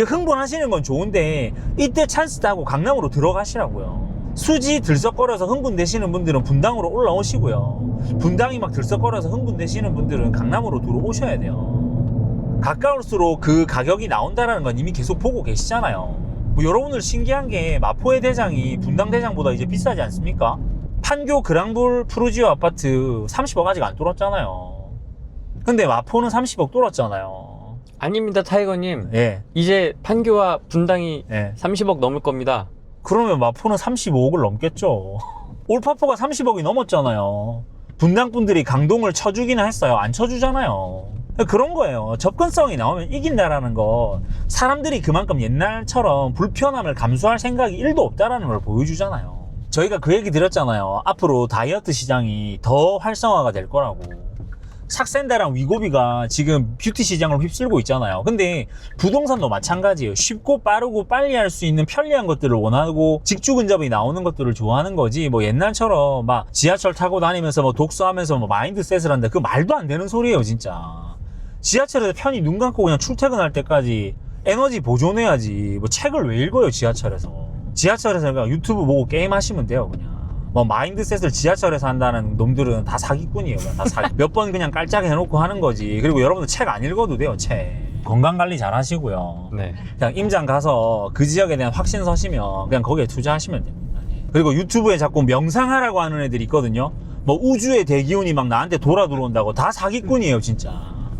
흥분하시는 건 좋은데 이때 찬스 타고 강남으로 들어가시라고요. 수지 들썩거려서 흥분되시는 분들은 분당으로 올라오시고요. 분당이 막 들썩거려서 흥분되시는 분들은 강남으로 들어오셔야 돼요. 가까울수록 그 가격이 나온다는 건 이미 계속 보고 계시잖아요. 뭐 여러분들 신기한 게 마포의 대장이 분당 대장보다 이제 비싸지 않습니까? 판교 그랑불 푸르지오 아파트 30억 아직 안 뚫었잖아요. 근데 마포는 30억 뚫었잖아요. 아닙니다, 타이거님. 예. 이제 판교와 분당이 예. 30억 넘을 겁니다. 그러면 마포는 35억을 넘겠죠. 올파포가 30억이 넘었잖아요. 분당 분들이 강동을 쳐주기는 했어요. 안 쳐주잖아요. 그런 거예요. 접근성이 나오면 이긴다라는 거 사람들이 그만큼 옛날처럼 불편함을 감수할 생각이 1도 없다라는 걸 보여주잖아요. 저희가 그 얘기 드렸잖아요. 앞으로 다이어트 시장이 더 활성화가 될 거라고. 삭센다랑 위고비가 지금 뷰티 시장을 휩쓸고 있잖아요. 근데 부동산도 마찬가지예요. 쉽고 빠르고 빨리 할 수 있는 편리한 것들을 원하고 직주 근접이 나오는 것들을 좋아하는 거지. 뭐 옛날처럼 막 지하철 타고 다니면서 뭐 독서하면서 뭐 마인드셋을 한다. 그 말도 안 되는 소리예요, 진짜. 지하철에서 편히 눈 감고 그냥 출퇴근할 때까지 에너지 보존해야지. 뭐 책을 왜 읽어요, 지하철에서. 지하철에서 그냥 유튜브 보고 게임 하시면 돼요, 그냥. 뭐 마인드셋을 지하철에서 한다는 놈들은 다 사기꾼이에요. 다 사기. 몇 번 그냥 깔짝 해놓고 하는 거지. 그리고 여러분들 책 안 읽어도 돼요, 책. 건강관리 잘 하시고요. 네. 그냥 임장 가서 그 지역에 대한 확신 서시면 그냥 거기에 투자하시면 됩니다. 그리고 유튜브에 자꾸 명상하라고 하는 애들이 있거든요. 뭐 우주의 대기운이 막 나한테 돌아 들어온다고. 다 사기꾼이에요, 진짜.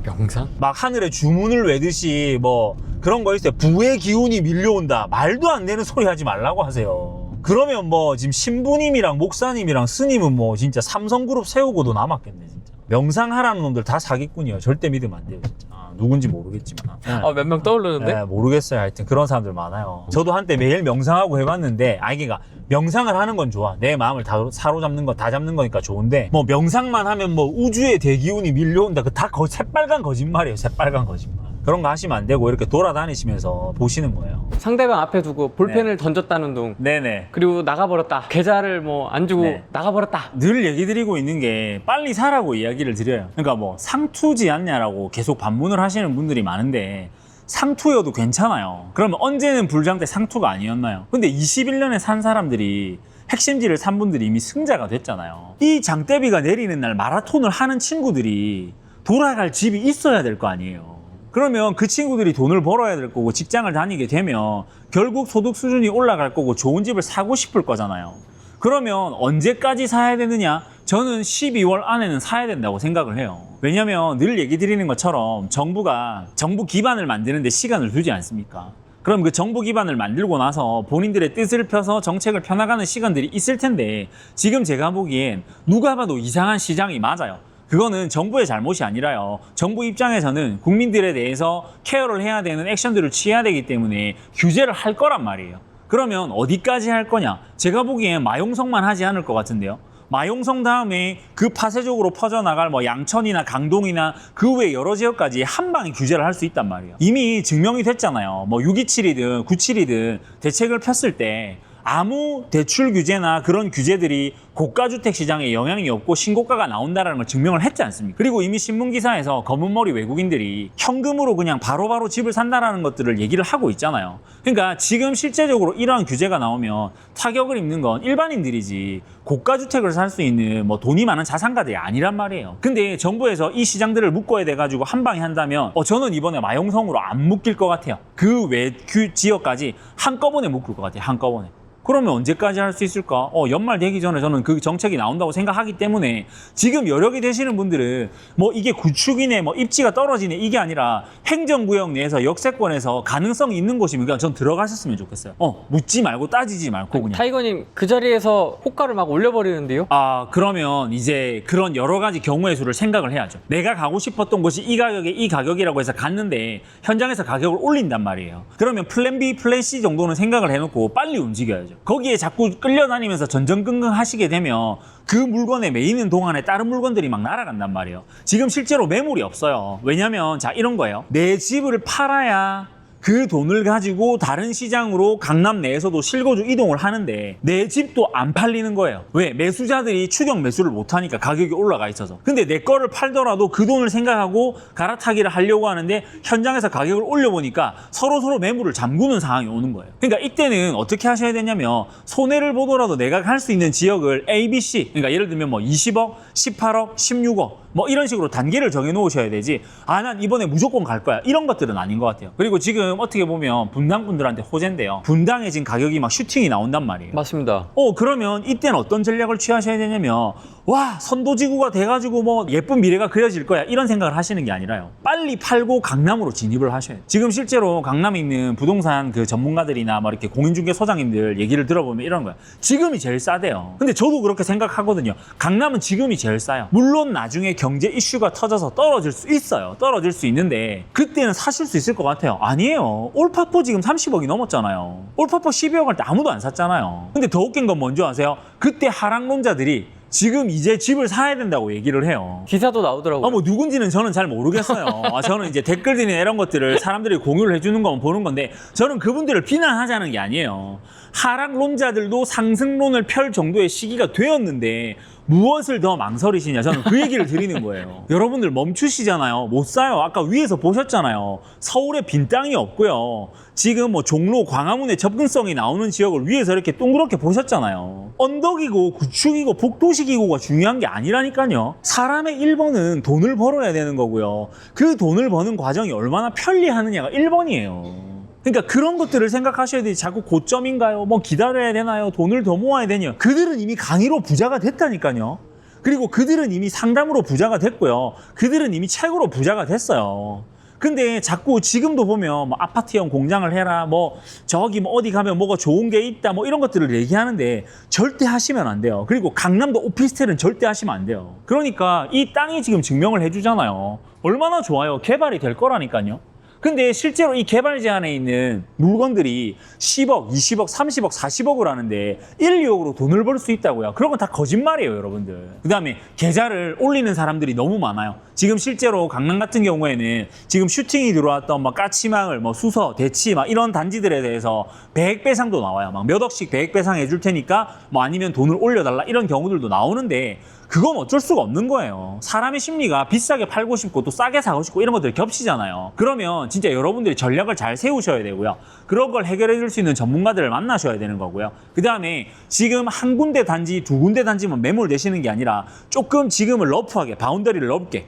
명상? 막 하늘에 주문을 외듯이 뭐 그런 거 있어요. 부의 기운이 밀려온다. 말도 안 되는 소리 하지 말라고 하세요. 그러면 뭐 지금 신부님이랑 목사님이랑 스님은 뭐 진짜 삼성그룹 세우고도 남았겠네, 진짜. 명상하라는 놈들 다 사기꾼이에요. 절대 믿으면 안 돼요, 진짜. 누군지 모르겠지만. 몇 명 떠오르는데? 네, 모르겠어요. 하여튼 그런 사람들 많아요. 저도 한때 매일 명상하고 해봤는데, 그러니까 명상을 하는 건 좋아. 내 마음을 다 사로잡는 거, 다 잡는 거니까 좋은데, 뭐 명상만 하면 뭐 우주의 대기운이 밀려온다. 그 다 새빨간 거짓말이에요. 새빨간 거짓말. 그런 거 하시면 안 되고 이렇게 돌아다니시면서 보시는 거예요. 상대방 앞에 두고 볼펜을 던졌다는 둥. 네네. 그리고 나가버렸다. 계좌를 뭐 안 주고 네. 나가버렸다. 늘 얘기 드리고 있는 게 빨리 사라고 이야기를 드려요. 그러니까 뭐 상투지 않냐라고 계속 반문을 하시는 분들이 많은데 상투여도 괜찮아요. 그러면 언제는 불장 때 상투가 아니었나요? 근데 21년에 산 사람들이 핵심지를 산 분들이 이미 승자가 됐잖아요. 이 장대비가 내리는 날 마라톤을 하는 친구들이 돌아갈 집이 있어야 될 거 아니에요. 그러면 그 친구들이 돈을 벌어야 될 거고 직장을 다니게 되면 결국 소득 수준이 올라갈 거고 좋은 집을 사고 싶을 거잖아요. 그러면 언제까지 사야 되느냐? 저는 12월 안에는 사야 된다고 생각을 해요. 왜냐면 늘 얘기 드리는 것처럼 정부가 정부 기반을 만드는 데 시간을 두지 않습니까? 그럼 그 정부 기반을 만들고 나서 본인들의 뜻을 펴서 정책을 펴나가는 시간들이 있을 텐데 지금 제가 보기엔 누가 봐도 이상한 시장이 맞아요. 그거는 정부의 잘못이 아니라요. 정부 입장에서는 국민들에 대해서 케어를 해야 되는 액션들을 취해야 되기 때문에 규제를 할 거란 말이에요. 그러면 어디까지 할 거냐? 제가 보기엔 마용성만 하지 않을 것 같은데요. 마용성 다음에 그 파쇄적으로 퍼져나갈 뭐 양천이나 강동이나 그 외 여러 지역까지 한 방에 규제를 할 수 있단 말이에요. 이미 증명이 됐잖아요. 뭐 627이든 97이든 대책을 폈을 때 아무 대출 규제나 그런 규제들이 고가주택 시장에 영향이 없고 신고가가 나온다는 걸 증명을 했지 않습니까? 그리고 이미 신문기사에서 검은머리 외국인들이 현금으로 그냥 바로바로 집을 산다는 것들을 얘기를 하고 있잖아요. 그러니까 지금 실제적으로 이러한 규제가 나오면 타격을 입는 건 일반인들이지 고가주택을 살 수 있는 뭐 돈이 많은 자산가들이 아니란 말이에요. 근데 정부에서 이 시장들을 묶어야 돼가지고 한 방에 한다면 저는 이번에 마용성으로 안 묶일 것 같아요. 그 외 지역까지 한꺼번에 묶을 것 같아요. 한꺼번에. 그러면 언제까지 할 수 있을까? 연말 되기 전에 저는 그 정책이 나온다고 생각하기 때문에 지금 여력이 되시는 분들은 뭐 이게 구축이네, 뭐 입지가 떨어지네 이게 아니라 행정구역 내에서 역세권에서 가능성이 있는 곳이면 그냥 전 들어가셨으면 좋겠어요. 묻지 말고 따지지 말고 그냥. 타이거님 그 자리에서 호가를 막 올려버리는데요? 그러면 이제 그런 여러 가지 경우의 수를 생각을 해야죠. 내가 가고 싶었던 곳이 이 가격에 이 가격이라고 해서 갔는데 현장에서 가격을 올린단 말이에요. 그러면 플랜 B, 플랜 C 정도는 생각을 해놓고 빨리 움직여야죠. 거기에 자꾸 끌려다니면서 전전긍긍 하시게 되면 그 물건에 매이는 동안에 다른 물건들이 막 날아간단 말이에요. 지금 실제로 매물이 없어요. 왜냐면 자 이런 거예요. 내 집을 팔아야 그 돈을 가지고 다른 시장으로 강남 내에서도 실거주 이동을 하는데 내 집도 안 팔리는 거예요. 왜? 매수자들이 추격 매수를 못하니까 가격이 올라가 있어서. 근데 내 거를 팔더라도 그 돈을 생각하고 갈아타기를 하려고 하는데 현장에서 가격을 올려보니까 서로 매물을 잠그는 상황이 오는 거예요. 그러니까 이때는 어떻게 하셔야 되냐면 손해를 보더라도 내가 갈 수 있는 지역을 A, B, C 그러니까 예를 들면 뭐 20억, 18억, 16억 뭐 이런 식으로 단계를 정해 놓으셔야 되지 난 이번에 무조건 갈 거야 이런 것들은 아닌 것 같아요. 그리고 지금 어떻게 보면 분당 분들한테 호재인데요. 분당에 지금 가격이 막 슈팅이 나온단 말이에요. 맞습니다. 그러면 이때는 어떤 전략을 취하셔야 되냐면 와, 선도지구가 돼가지고 뭐 예쁜 미래가 그려질 거야 이런 생각을 하시는 게 아니라요. 빨리 팔고 강남으로 진입을 하셔야 돼요. 지금 실제로 강남에 있는 부동산 그 전문가들이나 뭐 이렇게 공인중개소장님들 얘기를 들어보면 이런 거야. 지금이 제일 싸대요. 근데 저도 그렇게 생각하거든요. 강남은 지금이 제일 싸요. 물론 나중에 경제 이슈가 터져서 떨어질 수 있어요. 떨어질 수 있는데 그때는 사실 수 있을 것 같아요. 아니에요. 올파포 지금 30억이 넘었잖아요. 올파포 12억 할 때 아무도 안 샀잖아요. 근데 더 웃긴 건 뭔지 아세요? 그때 하락론자들이 지금 이제 집을 사야 된다고 얘기를 해요. 기사도 나오더라고요. 뭐 누군지는 저는 잘 모르겠어요. 저는 이제 댓글들이나 이런 것들을 사람들이 공유를 해주는 거 보는 건데 저는 그분들을 비난하자는 게 아니에요. 하락론자들도 상승론을 펼 정도의 시기가 되었는데 무엇을 더 망설이시냐, 저는 그 얘기를 드리는 거예요. 여러분들 멈추시잖아요. 못 사요. 아까 위에서 보셨잖아요. 서울에 빈 땅이 없고요. 지금 뭐 종로, 광화문에 접근성이 나오는 지역을 위에서 이렇게 동그랗게 보셨잖아요. 언덕이고 구축이고 복도식이고가 중요한 게 아니라니까요. 사람의 1번은 돈을 벌어야 되는 거고요. 그 돈을 버는 과정이 얼마나 편리하느냐가 1번이에요. 그러니까 그런 것들을 생각하셔야 되지. 자꾸 고점인가요? 뭐 기다려야 되나요? 돈을 더 모아야 되냐? 그들은 이미 강의로 부자가 됐다니까요. 그리고 그들은 이미 상담으로 부자가 됐고요. 그들은 이미 책으로 부자가 됐어요. 근데 자꾸 지금도 보면 뭐 아파트형 공장을 해라, 뭐 저기 뭐 어디 가면 뭐가 좋은 게 있다, 뭐 이런 것들을 얘기하는데 절대 하시면 안 돼요. 그리고 강남도 오피스텔은 절대 하시면 안 돼요. 그러니까 이 땅이 지금 증명을 해주잖아요. 얼마나 좋아요. 개발이 될 거라니까요. 근데 실제로 이 개발 제한에 있는 물건들이 10억, 20억, 30억, 40억을 하는데 1, 2억으로 돈을 벌 수 있다고요. 그런 건 다 거짓말이에요, 여러분들. 그 다음에 계좌를 올리는 사람들이 너무 많아요. 지금 실제로 강남 같은 경우에는 지금 슈팅이 들어왔던 뭐 까치마을, 뭐 수서, 대치 막 이런 단지들에 대해서 100배상도 나와요. 막 몇 억씩 100배상 해줄 테니까 뭐 아니면 돈을 올려달라 이런 경우들도 나오는데 그건 어쩔 수가 없는 거예요. 사람의 심리가 비싸게 팔고 싶고 또 싸게 사고 싶고 이런 것들이 겹치잖아요. 그러면 진짜 여러분들이 전략을 잘 세우셔야 되고요. 그런 걸 해결해 줄 수 있는 전문가들을 만나셔야 되는 거고요. 그 다음에 지금 한 군데 단지, 두 군데 단지만 매몰되시는 게 아니라 조금 지금은 러프하게, 바운더리를 넓게.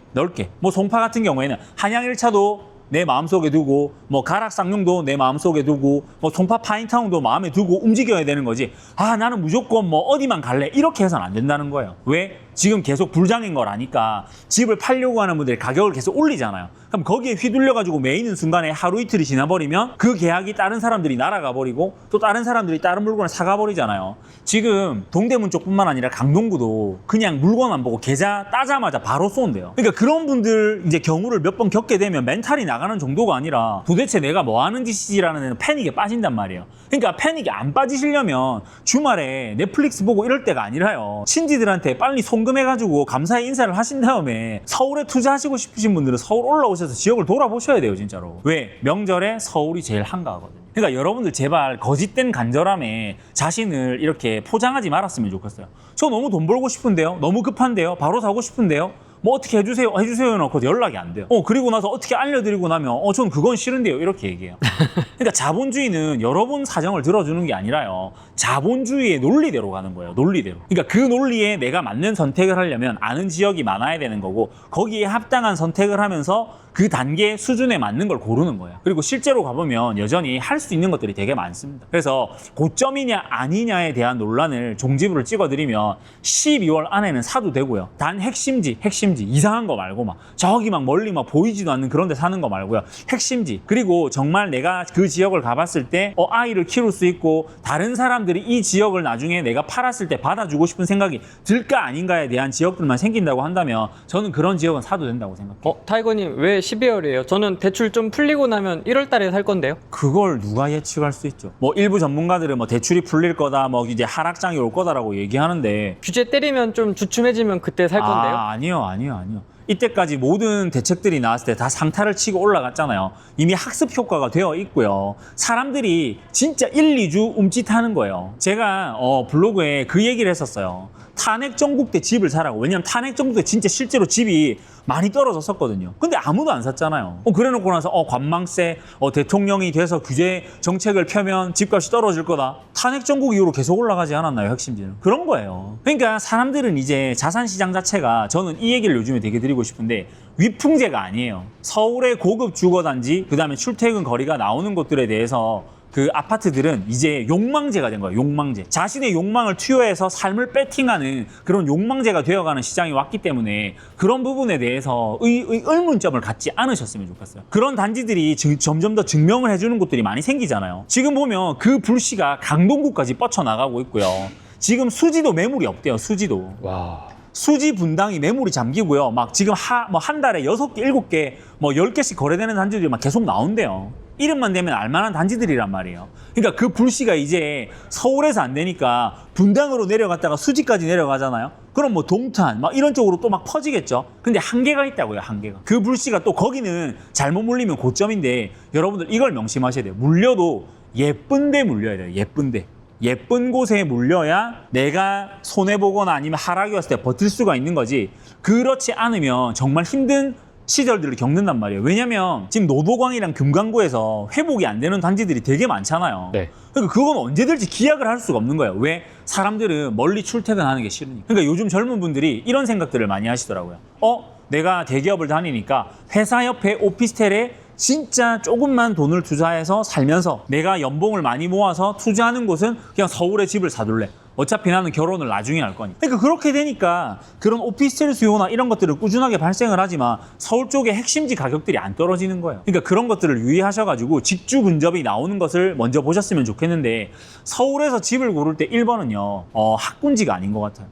뭐 송파 같은 경우에는 한양 1차도 내 마음속에 두고 뭐 가락쌍용도 내 마음속에 두고 뭐 송파 파인타운도 마음에 두고 움직여야 되는 거지. 아, 나는 무조건 뭐 어디만 갈래 이렇게 해서는 안 된다는 거예요. 왜? 지금 계속 불장인 걸 아니까 집을 팔려고 하는 분들이 가격을 계속 올리잖아요. 그럼 거기에 휘둘려가지고 매이는 순간에 하루 이틀이 지나버리면 그 계약이 다른 사람들이 날아가 버리고 또 다른 사람들이 다른 물건을 사가 버리잖아요. 지금 동대문 쪽뿐만 아니라 강동구도 그냥 물건 안 보고 계좌 따자마자 바로 쏜대요. 그러니까 그런 분들 이제 경우를 몇 번 겪게 되면 멘탈이 나가는 정도가 아니라 도대체 내가 뭐 하는 짓이라는 패닉에 빠진단 말이에요. 그러니까 패닉에 안 빠지시려면 주말에 넷플릭스 보고 이럴 때가 아니라요. 친지들한테 빨리 송금해가지고 감사의 인사를 하신 다음에 서울에 투자하시고 싶으신 분들은 서울 올라오셔서 지역을 돌아보셔야 돼요, 진짜로. 왜? 명절에 서울이 제일 한가하거든요. 그러니까 여러분들 제발 거짓된 간절함에 자신을 이렇게 포장하지 말았으면 좋겠어요. 저 너무 돈 벌고 싶은데요? 너무 급한데요? 바로 사고 싶은데요? 뭐 어떻게 해주세요 해놓고 연락이 안 돼요. 그리고 나서 어떻게 알려드리고 나면 전 그건 싫은데요 이렇게 얘기해요. 그러니까 자본주의는 여러분 사정을 들어주는 게 아니라요, 자본주의의 논리대로 가는 거예요. 논리대로. 그러니까 그 논리에 내가 맞는 선택을 하려면 아는 지역이 많아야 되는 거고 거기에 합당한 선택을 하면서 그 단계 수준에 맞는 걸 고르는 거예요. 그리고 실제로 가보면 여전히 할 수 있는 것들이 되게 많습니다. 그래서 고점이냐 아니냐에 대한 논란을 종지부를 찍어드리면 12월 안에는 사도 되고요. 단 핵심지 이상한 거 말고 막 저기 막 멀리 막 보이지도 않는 그런 데 사는 거 말고요. 핵심지. 그리고 정말 내가 그 지역을 가봤을 때 아이를 키울 수 있고 다른 사람들이 이 지역을 나중에 내가 팔았을 때 받아주고 싶은 생각이 들까 아닌가에 대한 지역들만 생긴다고 한다면 저는 그런 지역은 사도 된다고 생각해요. 타이거님 왜 12월이에요? 저는 대출 좀 풀리고 나면 1월 달에 살 건데요. 그걸 누가 예측할 수 있죠? 뭐 일부 전문가들은 뭐 대출이 풀릴 거다, 뭐 이제 하락장이 올 거다라고 얘기하는데 규제 때리면 좀 주춤해지면 그때 살 건데요. 아니요. 이때까지 모든 대책들이 나왔을 때 다 상타를 치고 올라갔잖아요. 이미 학습 효과가 되어 있고요. 사람들이 진짜 1, 2주 움찔하는 거예요. 제가 블로그에 그 얘기를 했었어요. 탄핵 정국 때 집을 사라고. 왜냐면 탄핵 정국 때 진짜 실제로 집이 많이 떨어졌었거든요. 근데 아무도 안 샀잖아요. 그래놓고 나서 관망세, 대통령이 돼서 규제 정책을 펴면 집값이 떨어질 거다. 탄핵 정국 이후로 계속 올라가지 않았나요, 핵심지는? 그런 거예요. 그러니까 사람들은 이제 자산시장 자체가, 저는 이 얘기를 요즘에 되게 드리고 싶은데, 위풍제가 아니에요. 서울의 고급 주거단지, 그 다음에 출퇴근 거리가 나오는 곳들에 대해서 그 아파트들은 이제 욕망제가 된 거예요. 욕망제. 자신의 욕망을 투여해서 삶을 배팅하는 그런 욕망제가 되어가는 시장이 왔기 때문에 그런 부분에 대해서 의문점을 갖지 않으셨으면 좋겠어요. 그런 단지들이 점점 더 증명을 해주는 곳들이 많이 생기잖아요. 지금 보면 그 불씨가 강동구까지 뻗쳐나가고 있고요. 지금 수지도 매물이 없대요. 수지도. 와. 수지 분당이 매물이 잠기고요. 막 지금 한 달에 6개, 7개, 뭐 10개씩 거래되는 단지들이 막 계속 나온대요. 이름만 되면 알만한 단지들이란 말이에요. 그러니까 그 불씨가 이제 서울에서 안 되니까 분당으로 내려갔다가 수지까지 내려가잖아요. 그럼 뭐 동탄 막 이런 쪽으로 또 막 퍼지겠죠. 근데 한계가 있다고요. 한계가. 그 불씨가 또 거기는 잘못 물리면 고점인데 여러분들 이걸 명심하셔야 돼요. 물려도 예쁜 데 물려야 돼요. 예쁜 데. 예쁜 곳에 물려야 내가 손해보거나 아니면 하락이 왔을 때 버틸 수가 있는 거지. 그렇지 않으면 정말 힘든 시절들을 겪는단 말이에요. 왜냐면 지금 노도광이랑 금강구에서 회복이 안 되는 단지들이 되게 많잖아요. 네. 그러니까 그건 언제든지 기약을 할 수가 없는 거예요. 왜? 사람들은 멀리 출퇴근하는 게 싫으니까. 그러니까 요즘 젊은 분들이 이런 생각들을 많이 하시더라고요. 내가 대기업을 다니니까 회사 옆에 오피스텔에 진짜 조금만 돈을 투자해서 살면서 내가 연봉을 많이 모아서 투자하는 곳은 그냥 서울에 집을 사둘래. 어차피 나는 결혼을 나중에 할 거니. 그러니까 그렇게 되니까 그런 오피스텔 수요나 이런 것들은 꾸준하게 발생을 하지만 서울 쪽의 핵심지 가격들이 안 떨어지는 거예요. 그러니까 그런 것들을 유의하셔가지고 직주 근접이 나오는 것을 먼저 보셨으면 좋겠는데 서울에서 집을 고를 때 1번은요. 학군지가 아닌 것 같아요.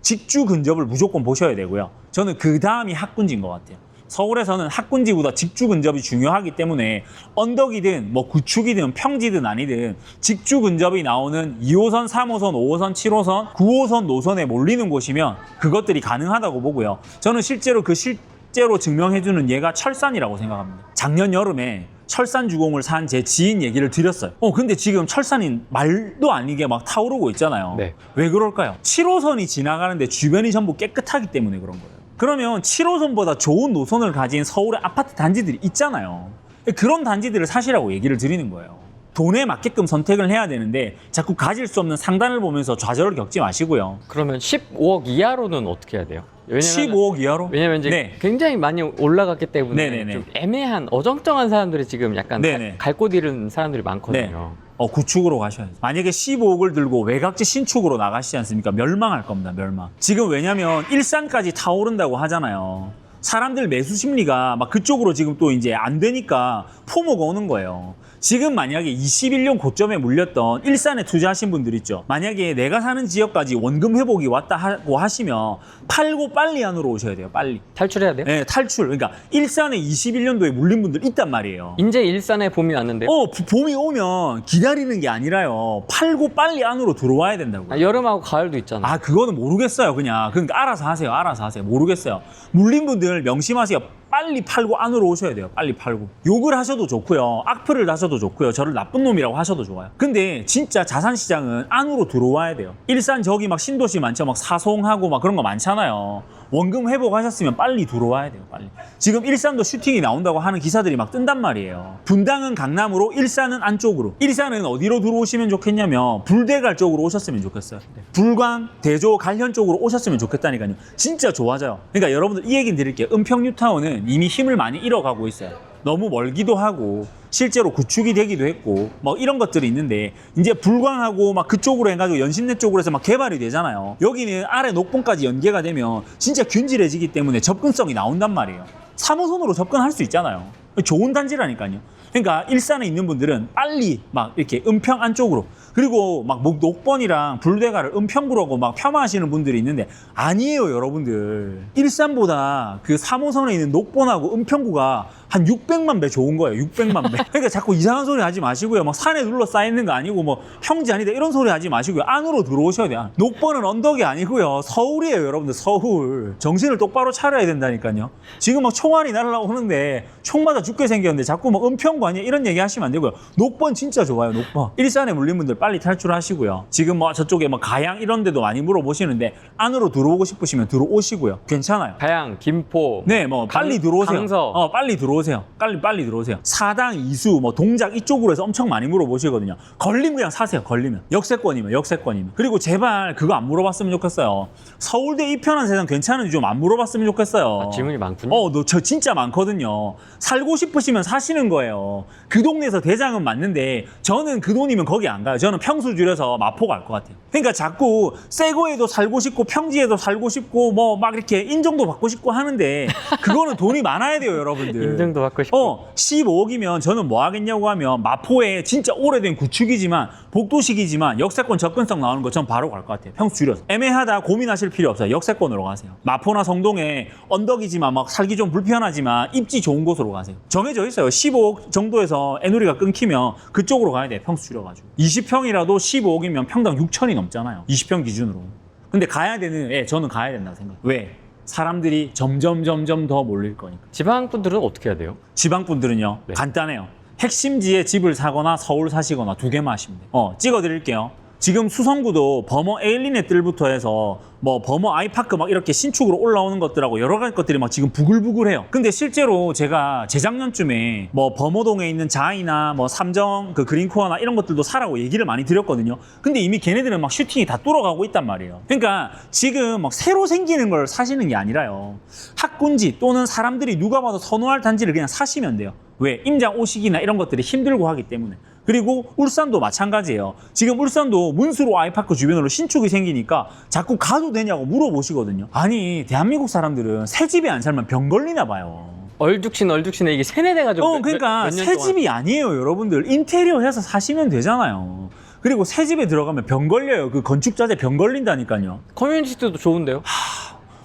직주 근접을 무조건 보셔야 되고요. 저는 그 다음이 학군지인 것 같아요. 서울에서는 학군지보다 직주 근접이 중요하기 때문에 언덕이든 뭐 구축이든 평지든 아니든 직주 근접이 나오는 2호선, 3호선, 5호선, 7호선, 9호선 노선에 몰리는 곳이면 그것들이 가능하다고 보고요. 저는 실제로 증명해주는 예가 철산이라고 생각합니다. 작년 여름에 철산 주공을 산 제 지인 얘기를 드렸어요. 근데 지금 철산이 말도 아니게 막 타오르고 있잖아요. 네. 왜 그럴까요? 7호선이 지나가는데 주변이 전부 깨끗하기 때문에 그런 거예요. 그러면 7호선보다 좋은 노선을 가진 서울의 아파트 단지들이 있잖아요. 그런 단지들을 사시라고 얘기를 드리는 거예요. 돈에 맞게끔 선택을 해야 되는데 자꾸 가질 수 없는 상단을 보면서 좌절을 겪지 마시고요. 그러면 15억 이하로는 어떻게 해야 돼요? 15억 이하로? 왜냐면 이제 네. 굉장히 많이 올라갔기 때문에 네네네. 좀 애매한 어정쩡한 사람들이 지금 약간 네네. 갈 곳 잃은 사람들이 많거든요. 구축으로 가셔야죠. 만약에 15억을 들고 외곽지 신축으로 나가시지 않습니까? 멸망할 겁니다. 멸망. 지금 왜냐면 일산까지 타오른다고 하잖아요. 사람들 매수 심리가 막 그쪽으로 지금 또 이제 안 되니까 포모가 오는 거예요. 지금 만약에 21년 고점에 물렸던 일산에 투자하신 분들 있죠. 만약에 내가 사는 지역까지 원금 회복이 왔다 하고 하시면 팔고 빨리 안으로 오셔야 돼요. 빨리. 탈출해야 돼요? 네, 탈출. 그러니까 일산에 21년도에 물린 분들 있단 말이에요. 이제 일산에 봄이 왔는데 봄이 오면 기다리는 게 아니라요. 팔고 빨리 안으로 들어와야 된다고요. 여름하고 가을도 있잖아요. 그거는 모르겠어요. 그러니까 알아서 하세요. 알아서 하세요. 모르겠어요. 물린 분들 명심하세요. 빨리 팔고 안으로 오셔야 돼요. 빨리 팔고. 욕을 하셔도 좋고요. 악플을 다셔도 좋고요. 저를 나쁜 놈이라고 하셔도 좋아요. 근데 진짜 자산시장은 안으로 들어와야 돼요. 일산 저기 막 신도시 많죠. 막 사송하고 막 그런 거 많잖아요. 원금 회복하셨으면 빨리 들어와야 돼요. 빨리. 지금 일산도 슈팅이 나온다고 하는 기사들이 막 뜬단 말이에요. 분당은 강남으로, 일산은 안쪽으로. 일산은 어디로 들어오시면 좋겠냐면 불대갈 쪽으로 오셨으면 좋겠어요. 불광, 대조, 갈현 쪽으로 오셨으면 좋겠다니까요. 진짜 좋아져요. 그러니까 여러분들 이 얘기는 드릴게요. 은평 뉴타운은 이미 힘을 많이 잃어가고 있어요. 너무 멀기도 하고 실제로 구축이 되기도 했고 뭐 이런 것들이 있는데 이제 불광하고 막 그쪽으로 해가지고 연신내 쪽으로 해서 막 개발이 되잖아요. 여기는 아래 녹봉까지 연계가 되면 진짜 균질해지기 때문에 접근성이 나온단 말이에요. 3호선으로 접근할 수 있잖아요. 좋은 단지라니까요. 그러니까 일산에 있는 분들은 빨리 막 이렇게 은평 안쪽으로 그리고 막 녹번이랑 불대가를 은평구라고 막 폄하하시는 분들이 있는데 아니에요, 여러분들. 일산보다 그 3호선에 있는 녹번하고 은평구가 한 600만 배 좋은 거예요. 600만 배. 그러니까 자꾸 이상한 소리 하지 마시고요. 막 산에 둘러싸여 있는 거 아니고 뭐 평지 아니다 이런 소리 하지 마시고요. 안으로 들어오셔야 돼요. 녹번은 언덕이 아니고요. 서울이에요, 여러분들. 서울. 정신을 똑바로 차려야 된다니까요. 지금 막 총알이 날아오는데 총 맞아 죽게 생겼는데 자꾸 막 은평구 아니야 이런 얘기 하시면 안 되고요. 녹번 진짜 좋아요. 녹번. 일산에 물린 분들 빨리 탈출하시고요. 지금 뭐 저쪽에 뭐 가양 이런 데도 많이 물어보시는데 안으로 들어오고 싶으시면 들어오시고요. 괜찮아요. 가양, 김포, 네, 뭐 빨리 들어오세요. 강서. 빨리 들어오세요. 빨리 들어오세요. 사당, 이수, 뭐 동작 이쪽으로 해서 엄청 많이 물어보시거든요. 걸리면 그냥 사세요. 걸리면. 역세권이면. 그리고 제발 그거 안 물어봤으면 좋겠어요. 서울대 이편한 세상 괜찮은지 좀 안 물어봤으면 좋겠어요. 질문이 많군요. 저 진짜 많거든요. 살고 살고 싶으시면 사시는 거예요. 그 동네에서 대장은 맞는데 저는 그 돈이면 거기 안 가요. 저는 평수 줄여서 마포 갈 것 같아요. 그러니까 자꾸 새 거에도 살고 싶고 평지에도 살고 싶고 뭐 막 이렇게 인정도 받고 싶고 하는데 그거는 돈이 많아야 돼요, 여러분들. 인정도 받고 싶고. 15억이면 저는 뭐 하겠냐고 하면 마포에 진짜 오래된 구축이지만 복도식이지만 역세권 접근성 나오는 거 전 바로 갈 것 같아요. 평수 줄여서. 애매하다 고민하실 필요 없어요. 역세권으로 가세요. 마포나 성동에 언덕이지만 막 살기 좀 불편하지만 입지 좋은 곳으로 가세요. 정해져 있어요. 15억 정도에서 애누리가 끊기면 그쪽으로 가야 돼요. 평수 줄여가지고. 20평이라도 15억이면 평당 6천이 넘잖아요. 20평 기준으로. 근데 가야 되는, 저는 가야 된다고 생각해요. 왜? 사람들이 점점 더 몰릴 거니까. 지방 분들은 어떻게 해야 돼요? 지방 분들은요, 네. 간단해요. 핵심지에 집을 사거나 서울 사시거나 두 개만 하시면 돼요. 찍어드릴게요. 지금 수성구도 범어 에일린의 뜰부터 해서 뭐 범어 아이파크 막 이렇게 신축으로 올라오는 것들하고 여러 가지 것들이 막 지금 부글부글해요. 근데 실제로 제가 재작년쯤에 뭐 범어동에 있는 자이나 뭐 삼정 그 그린코어나 이런 것들도 사라고 얘기를 많이 드렸거든요. 근데 이미 걔네들은 막 슈팅이 다 뚫어가고 있단 말이에요. 그러니까 지금 막 새로 생기는 걸 사시는 게 아니라요. 학군지 또는 사람들이 누가 봐도 선호할 단지를 그냥 사시면 돼요. 왜? 임장 오시기나 이런 것들이 힘들고 하기 때문에. 그리고 울산도 마찬가지예요. 지금 울산도 문수로 아이파크 주변으로 신축이 생기니까 자꾸 가도 되냐고 물어보시거든요. 아니, 대한민국 사람들은 새 집에 안 살면 병 걸리나 봐요. 얼죽신에 이게 세뇌돼가지고 그러니까 몇 년 새 동안. 집이 아니에요, 여러분들. 인테리어 해서 사시면 되잖아요. 그리고 새 집에 들어가면 병 걸려요. 그 건축자재 병 걸린다니까요. 커뮤니티도 좋은데요?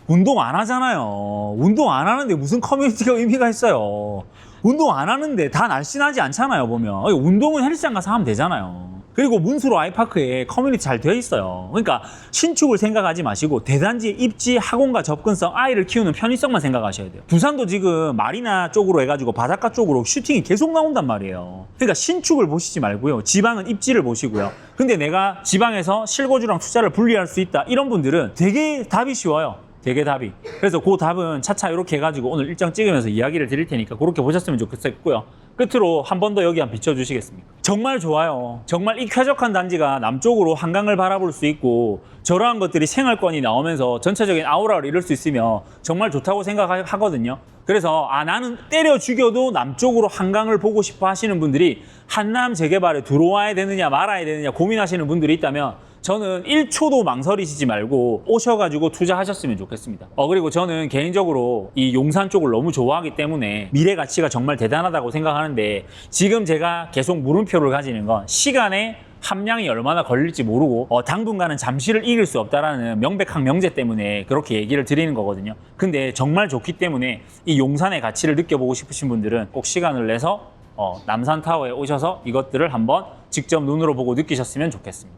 운동 안 하잖아요. 운동 안 하는데 무슨 커뮤니티가 의미가 있어요. 운동 안 하는데 다 날씬하지 않잖아요, 보면. 운동은 헬스장 가서 하면 되잖아요. 그리고 문수로 아이파크에 커뮤니티 잘 되어 있어요. 그러니까 신축을 생각하지 마시고 대단지의 입지, 학원과 접근성, 아이를 키우는 편의성만 생각하셔야 돼요. 부산도 지금 마리나 쪽으로 해가지고 바닷가 쪽으로 슈팅이 계속 나온단 말이에요. 그러니까 신축을 보시지 말고요. 지방은 입지를 보시고요. 근데 내가 지방에서 실거주랑 투자를 분리할 수 있다. 이런 분들은 되게 답이 쉬워요. 되게 답이. 그래서 그 답은 차차 이렇게 해가지고 오늘 일정 찍으면서 이야기를 드릴 테니까 그렇게 보셨으면 좋겠고요. 끝으로 한 번 더 여기 한번 비춰주시겠습니까? 정말 좋아요. 정말 이 쾌적한 단지가 남쪽으로 한강을 바라볼 수 있고 저러한 것들이 생활권이 나오면서 전체적인 아우라를 이룰 수 있으면 정말 좋다고 생각하거든요. 그래서 나는 때려 죽여도 남쪽으로 한강을 보고 싶어 하시는 분들이 한남 재개발에 들어와야 되느냐 말아야 되느냐 고민하시는 분들이 있다면 저는 1초도 망설이시지 말고 오셔가지고 투자하셨으면 좋겠습니다. 그리고 저는 개인적으로 이 용산 쪽을 너무 좋아하기 때문에 미래 가치가 정말 대단하다고 생각하는데 지금 제가 계속 물음표를 가지는 건 시간의 함량이 얼마나 걸릴지 모르고 당분간은 잠시를 이길 수 없다라는 명백한 명제 때문에 그렇게 얘기를 드리는 거거든요. 근데 정말 좋기 때문에 이 용산의 가치를 느껴보고 싶으신 분들은 꼭 시간을 내서 남산타워에 오셔서 이것들을 한번 직접 눈으로 보고 느끼셨으면 좋겠습니다.